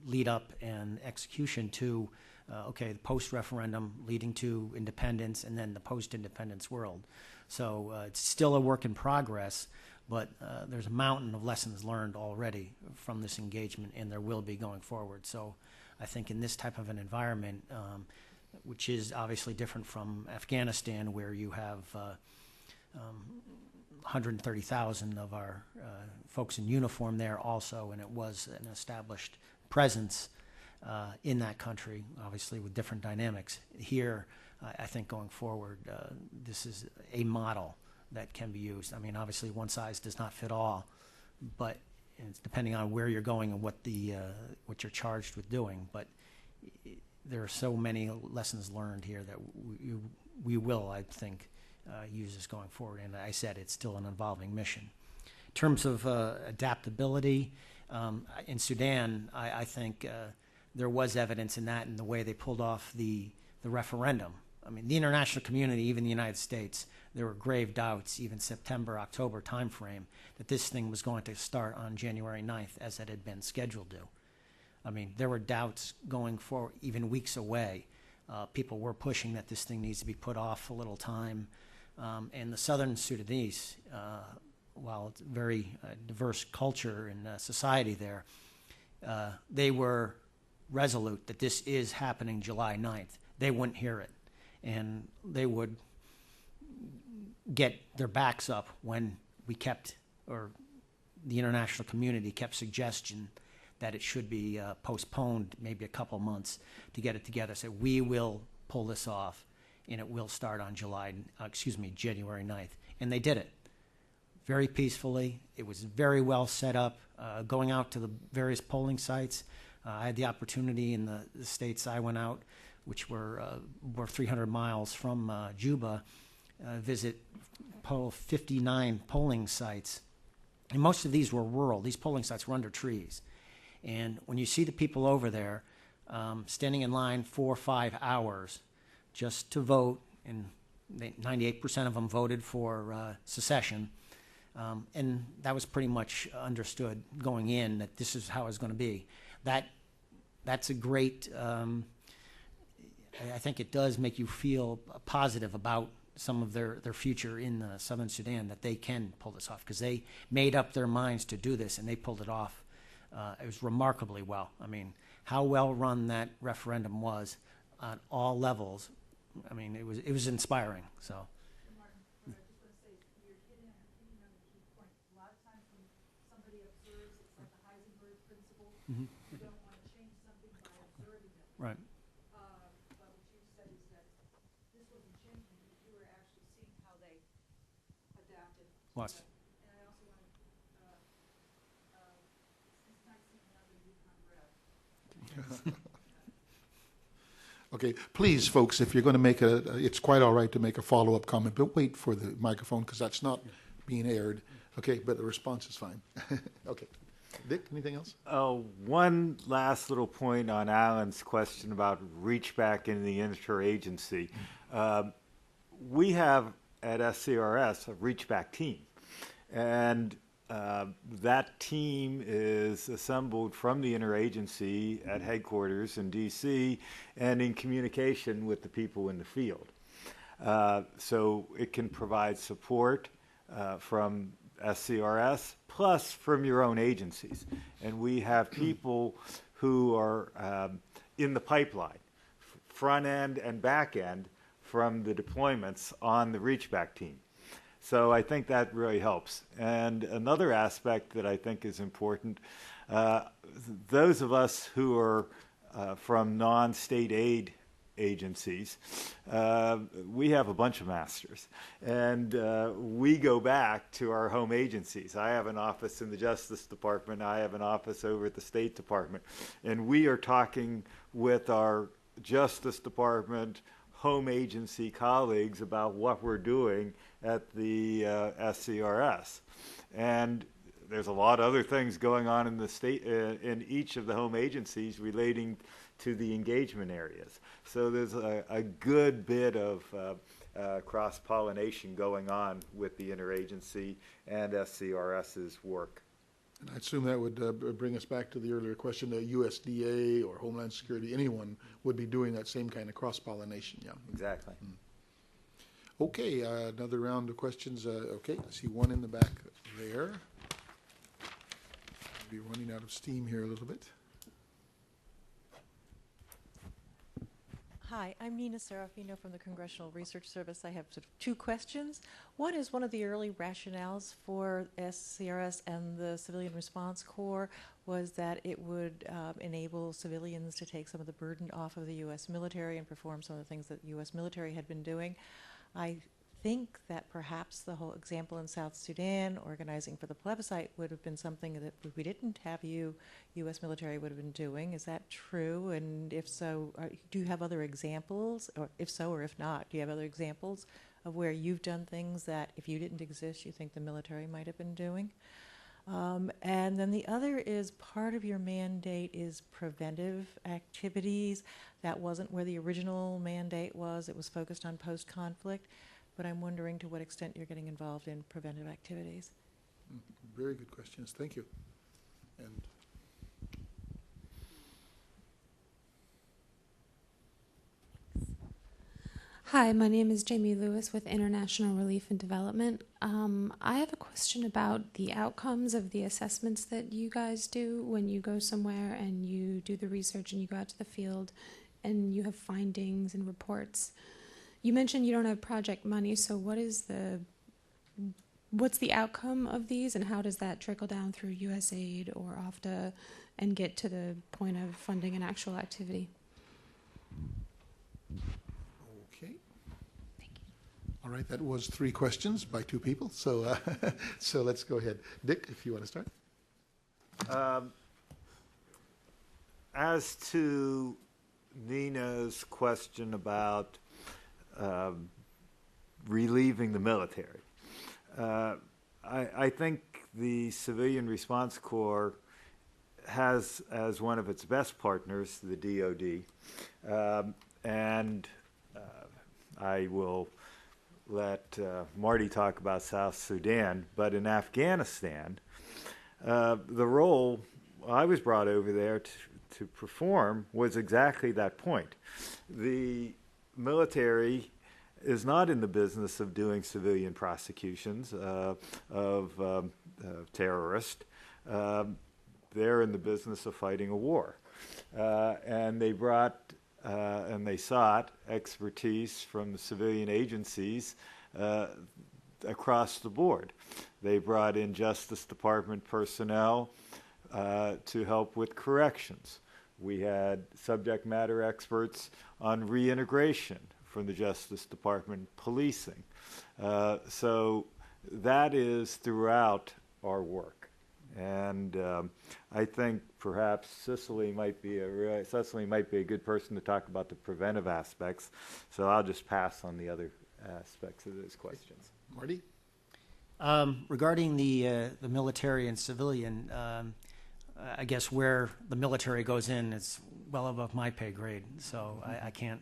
lead up and execution to, the post-referendum leading to independence and then the post-independence world. So it's still a work in progress, but there's a mountain of lessons learned already from this engagement, and there will be going forward. So I think in this type of an environment, which is obviously different from Afghanistan, where you have 130,000 of our folks in uniform there also, and it was an established presence in that country, obviously with different dynamics. Here, I think going forward, this is a model that can be used. I mean, obviously one size does not fit all, but it's depending on where you're going and what you're charged with doing. But there are so many lessons learned here that we will, I think, use this going forward. And I said it's still an evolving mission. In terms of adaptability, in Sudan, I think there was evidence in that in the way they pulled off the referendum. I mean, the international community, even the United States, there were grave doubts, even September, October timeframe, that this thing was going to start on January 9th as it had been scheduled to. I mean, there were doubts going for even weeks away. People were pushing that this thing needs to be put off a little time. And the Southern Sudanese, while it's a very diverse culture and society there, they were resolute that this is happening July 9th. They wouldn't hear it. And they would get their backs up when we kept, or the international community kept suggestion that it should be postponed maybe a couple months to get it together. So we will pull this off, and it will start on January 9th. And they did it very peacefully. It was very well set up. Going out to the various polling sites, I had the opportunity in the states I went out, which were 300 miles from Juba, visit 59 polling sites. And most of these were rural. These polling sites were under trees. And when you see the people over there standing in line 4 or 5 hours just to vote, and 98% of them voted for secession, and that was pretty much understood going in that this is how it's going to be. That's a great, I think it does make you feel positive about some of their future in Southern Sudan, that they can pull this off, because they made up their minds to do this, and they pulled it off. It was remarkably well. I mean, how well run that referendum was on all levels. I mean, it was inspiring. So. Martin, what I just want to say is you're hitting on the key point. A lot of times when somebody observes, it's like the Heisenberg principle. Mm-hmm. You don't want to change something by observing it. Right. But what you said is that this wasn't changing, but you were actually seeing how they adapted. Was. And I also want to, it's nice seeing another Yukon Rev. Okay, please, folks, if you're going to make it's quite all right to make a follow-up comment, but wait for the microphone, because that's not being aired. Okay, but the response is fine. Okay. Dick, anything else? One last little point on Alan's question about reach back in the interagency. We have at SCRS a reach back team, and that team is assembled from the interagency at headquarters in D.C. and in communication with the people in the field. So it can provide support from SCRS plus from your own agencies. And we have people who are in the pipeline, front end and back end, from the deployments on the reach back team. So I think that really helps. And another aspect that I think is important, those of us who are from non-state aid agencies, we have a bunch of masters. And we go back to our home agencies. I have an office in the Justice Department. I have an office over at the State Department. And we are talking with our Justice Department home agency colleagues about what we're doing at the SCRS. And there's a lot of other things going on in the state, in each of the home agencies relating to the engagement areas. So there's a good bit of cross-pollination going on with the interagency and SCRS's work. And I assume that would bring us back to the earlier question that USDA or Homeland Security, anyone would be doing that same kind of cross-pollination, yeah. Exactly. Okay, another round of questions. Okay, I see one in the back there. I'll be running out of steam here a little bit. Hi, I'm Nina Serafino from the Congressional Research Service. I have sort of two questions. One is one of the early rationales for SCRS and the Civilian Response Corps was that it would enable civilians to take some of the burden off of the U.S. military and perform some of the things that the U.S. military had been doing. I think that perhaps the whole example in South Sudan, organizing for the plebiscite, would have been something that if we didn't have U.S. military would have been doing. Is that true? And if so, do you have other examples? Or if so, or if not, do you have other examples of where you've done things that if you didn't exist, you think the military might have been doing? And then the other is part of your mandate is preventive activities. That wasn't where the original mandate was. It was focused on post-conflict. But I'm wondering to what extent you're getting involved in preventive activities. Very good questions. Thank you. And Hi, my name is Jamie Lewis with International Relief and Development. I have a question about the outcomes of the assessments that you guys do when you go somewhere and you do the research and you go out to the field and you have findings and reports. You mentioned you don't have project money, so what's the outcome of these, and how does that trickle down through USAID or OFDA and get to the point of funding an actual activity? Okay. Thank you. All right, that was 3 questions by 2 people. So, so let's go ahead. Dick, if you want to start. As to Nina's question about relieving the military, I think the Civilian Response Corps has as one of its best partners the DoD, and I will let Marty talk about South Sudan, but in Afghanistan, the role I was brought over there to perform was exactly that point. The military is not in the business of doing civilian prosecutions of terrorists. They're in the business of fighting a war. And they brought and they sought expertise from the civilian agencies across the board. They brought in Justice Department personnel to help with corrections. We had subject matter experts on reintegration from the Justice Department, policing. So that is throughout our work. And I think perhaps Cecily might be a good person to talk about the preventive aspects. So I'll just pass on the other aspects of those questions. Marty? Regarding the military and civilian, I guess where the military goes in is well above my pay grade, so I can't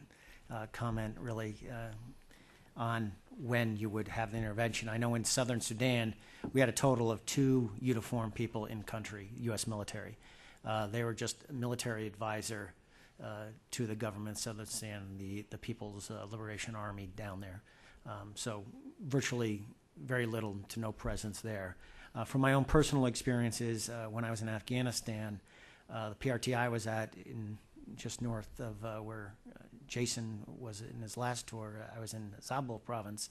comment really on when you would have the intervention. I know in southern Sudan, we had a total of 2 uniformed people in country, U.S. military. They were just a military advisor to the government of southern Sudan, the People's Liberation Army down there. So virtually very little to no presence there. From my own personal experiences, when I was in Afghanistan, the PRT I was at in just north of where Jason was in his last tour, I was in Zabul province.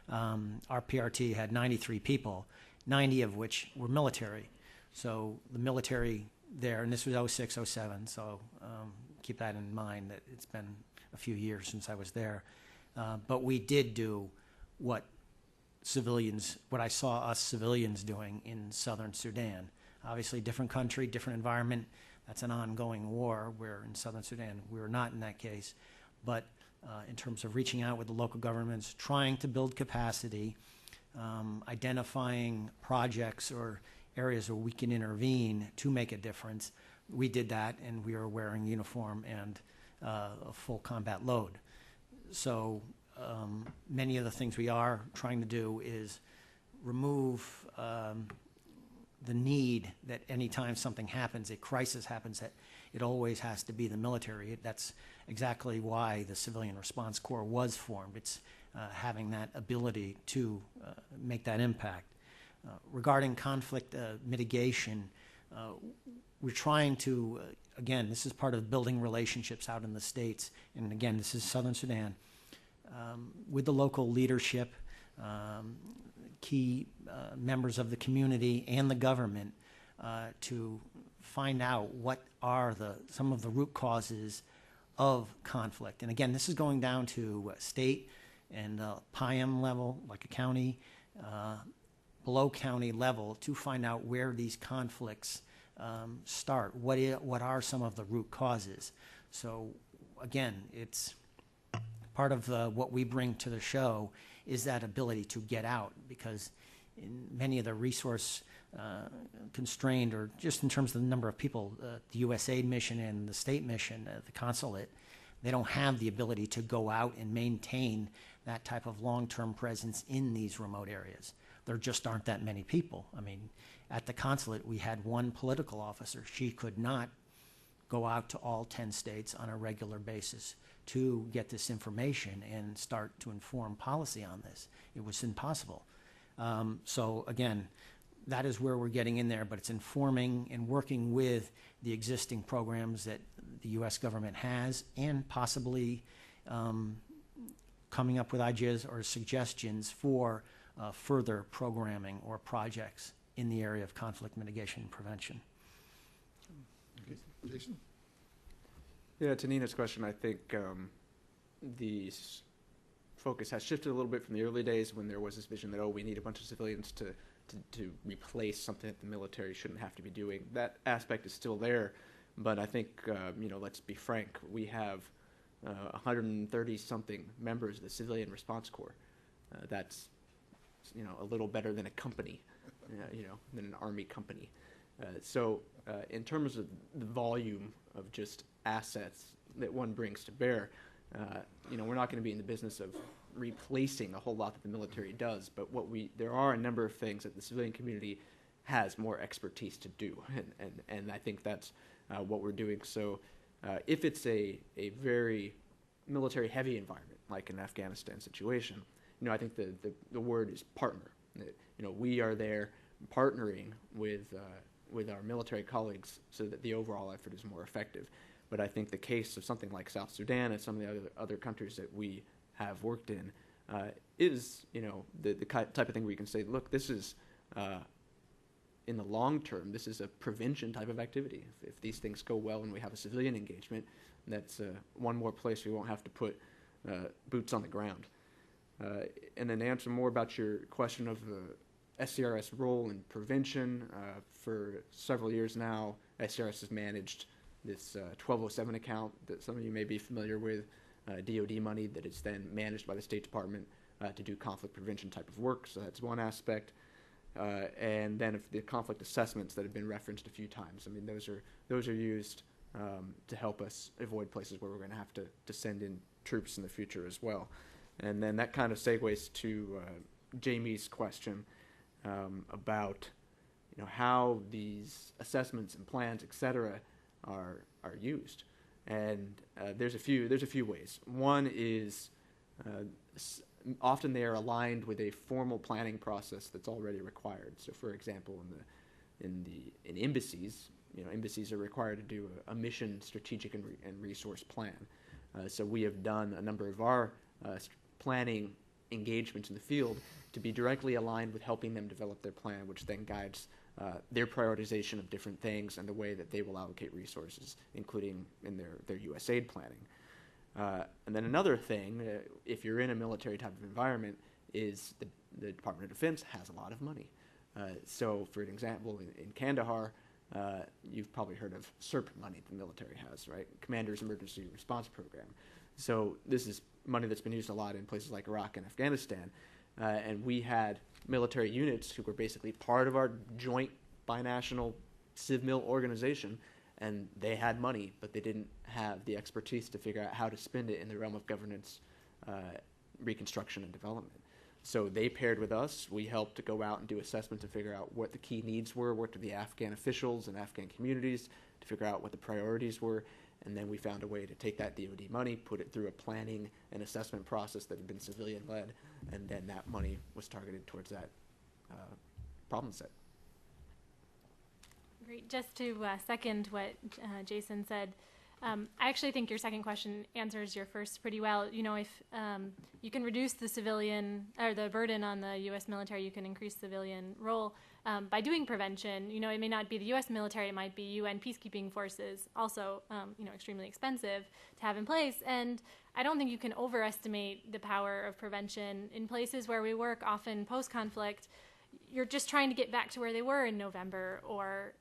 Our PRT had 93 people, 90 of which were military. So the military there, and this was 06, 07, so keep that in mind that it's been a few years since I was there. But we did do what I saw us civilians doing in southern Sudan. Obviously, different country, different environment. That's an ongoing war, where in southern Sudan we were not in that case. But in terms of reaching out with the local governments, trying to build capacity, identifying projects or areas where we can intervene to make a difference, we did that, and we were wearing uniform and a full combat load. So many of the things we are trying to do is remove the need that any time something happens, a crisis happens, that it always has to be the military. That's exactly why the Civilian Response Corps was formed. It's having that ability to make that impact. Regarding conflict mitigation, we're trying to, again, this is part of building relationships out in the States, and again, this is Southern Sudan, with the local leadership, key members of the community and the government to find out what are some of the root causes of conflict. And again, this is going down to state and PIM level, like a county, below county level, to find out where these conflicts start. What are some of the root causes? So again, it's part of what we bring to the show is that ability to get out, because in many of the resource constrained, or just in terms of the number of people, the USAID mission and the state mission, the consulate, they don't have the ability to go out and maintain that type of long-term presence in these remote areas. There just aren't that many people. I mean, at the consulate, we had one political officer. She could not go out to all 10 states on a regular basis to get this information and start to inform policy on this. It was impossible. So again, that is where we're getting in there, but it's informing and working with the existing programs that the U.S. government has, and possibly coming up with ideas or suggestions for further programming or projects in the area of conflict mitigation and prevention. Okay. Jason? Yeah, to Nina's question, I think the focus has shifted a little bit from the early days when there was this vision that, oh, we need a bunch of civilians to replace something that the military shouldn't have to be doing. That aspect is still there, but I think, let's be frank, we have 130-something members of the Civilian Response Corps. That's, a little better than a company, than an army company. So in terms of the volume of just assets that one brings to bear, we're not going to be in the business of replacing a whole lot that the military does, but there are a number of things that the civilian community has more expertise to do, and I think that's what we're doing. So if it's a very military-heavy environment, like an Afghanistan situation, I think the word is partner. We are there partnering with our military colleagues so that the overall effort is more effective. But I think the case of something like South Sudan and some of the other countries that we have worked in is, the type of thing where you can say, look, this is, in the long term, this is a prevention type of activity. If these things go well and we have a civilian engagement, that's one more place we won't have to put boots on the ground. And then to answer more about your question of the SCRS role in prevention, for several years now, SCRS has managed this 1207 account that some of you may be familiar with, DoD money that is then managed by the State Department to do conflict prevention type of work. So that's one aspect. And then if the conflict assessments that have been referenced a few times, I mean, those are used to help us avoid places where we're going to have to send in troops in the future as well. And then that kind of segues to Jamie's question about how these assessments and plans, et cetera, are used. And there's a few ways. One is often they are aligned with a formal planning process that's already required. So, for example, in embassies, embassies are required to do a mission, strategic, and resource plan. So we have done a number of our planning engagements in the field to be directly aligned with helping them develop their plan, which then guides their prioritization of different things and the way that they will allocate resources, including in their USAID planning. And then another thing, if you're in a military type of environment, is the Department of Defense has a lot of money. So for an example, in Kandahar, you've probably heard of CERP money the military has, right? Commander's Emergency Response Program. So this is money that's been used a lot in places like Iraq and Afghanistan. And we had military units who were basically part of our joint binational civ-mil organization, and they had money, but they didn't have the expertise to figure out how to spend it in the realm of governance, reconstruction, and development. So they paired with us. We helped to go out and do assessments to figure out what the key needs were, worked with the Afghan officials and Afghan communities to figure out what the priorities were, and then we found a way to take that DoD money, put it through a planning and assessment process that had been civilian-led, and then that money was targeted towards that problem set. Great. Just to second what Jason said, I actually think your second question answers your first pretty well. If you can reduce the civilian or the burden on the U.S. military, you can increase civilian role by doing prevention. It may not be the U.S. military; it might be UN peacekeeping forces, also extremely expensive to have in place. And I don't think you can overestimate the power of prevention in places where we work. Often post-conflict, you're just trying to get back to where they were in November or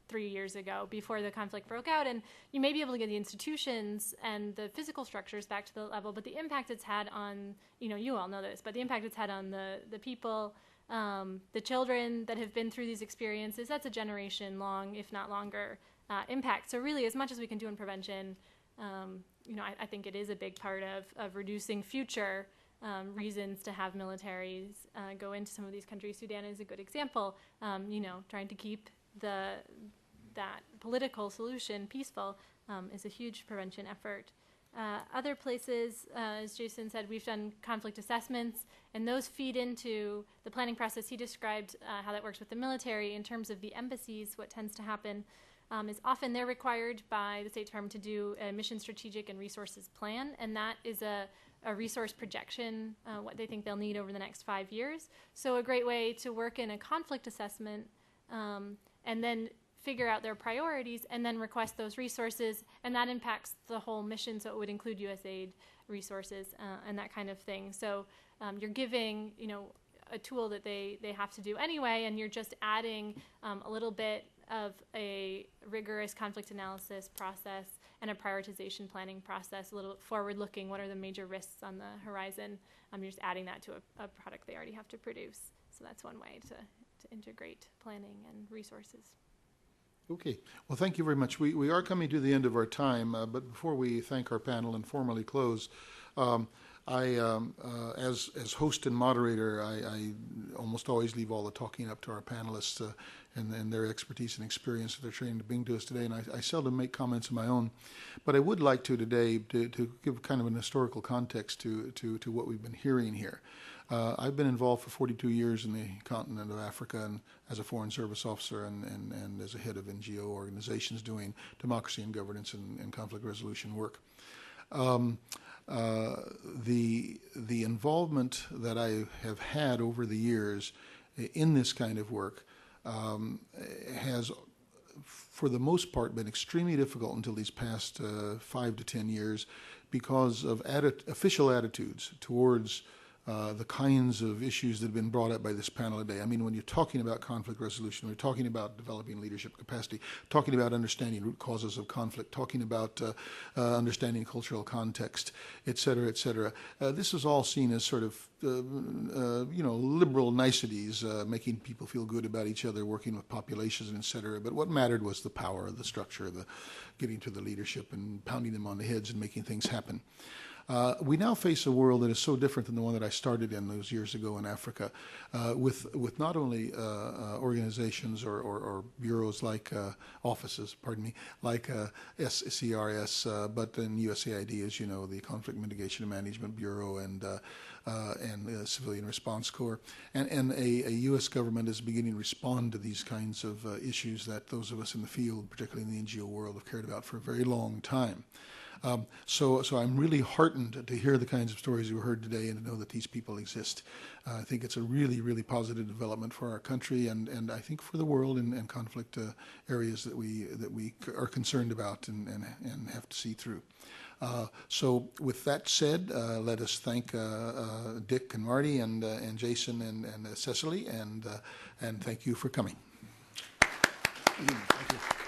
3 years ago before the conflict broke out, and you may be able to get the institutions and the physical structures back to the level, but the impact it's had on, you all know this, but the impact it's had on the people, the children that have been through these experiences, that's a generation long, if not longer, impact. So really, as much as we can do in prevention, I think it is a big part of reducing future reasons to have militaries go into some of these countries. Sudan is a good example, trying to keep that political solution, peaceful, is a huge prevention effort. Other places, as Jason said, we've done conflict assessments, and those feed into the planning process. He described how that works with the military. In terms of the embassies, what tends to happen is often they're required by the State Department to do a mission strategic and resources plan, and that is a resource projection, what they think they'll need over the next 5 years. So a great way to work in a conflict assessment and then figure out their priorities and then request those resources, and that impacts the whole mission, so it would include USAID resources and that kind of thing. So you're giving, a tool that they have to do anyway, and you're just adding a little bit of a rigorous conflict analysis process and a prioritization planning process, a little forward-looking. What are the major risks on the horizon? You're just adding that to a product they already have to produce. So that's one way to integrate planning and resources. Okay. Well, thank you very much. We are coming to the end of our time, but before we thank our panel and formally close, as host and moderator, I almost always leave all the talking up to our panelists and their expertise and experience that they're trying to bring to us today, and I seldom make comments of my own. But I would like to today to give kind of an historical context to what we've been hearing here. I've been involved for 42 years in the continent of Africa, and as a Foreign Service officer and as a head of NGO organizations doing democracy and governance and conflict resolution work. The involvement that I have had over the years in this kind of work has, for the most part, been extremely difficult until these past 5 to 10 years because of official attitudes towards the kinds of issues that have been brought up by this panel today. I mean, when you're talking about conflict resolution, we're talking about developing leadership capacity, talking about understanding root causes of conflict, talking about understanding cultural context, et cetera, et cetera. This is all seen as sort of, liberal niceties, making people feel good about each other, working with populations, et cetera. But what mattered was the power, the structure, the getting to the leadership and pounding them on the heads and making things happen. We now face a world that is so different than the one that I started in those years ago in Africa, with not only organizations or bureaus like offices, like SCRS, but then USAID, as you know, the Conflict Mitigation and Management Bureau, and the Civilian Response Corps, and a U.S. government is beginning to respond to these kinds of issues that those of us in the field, particularly in the NGO world, have cared about for a very long time. So I'm really heartened to hear the kinds of stories you heard today and to know that these people exist. I think it's a really, really positive development for our country and I think for the world and conflict areas that we are concerned about and have to see through. So with that said, let us thank Dick and Marty and Jason and Cecily and thank you for coming. Thank you.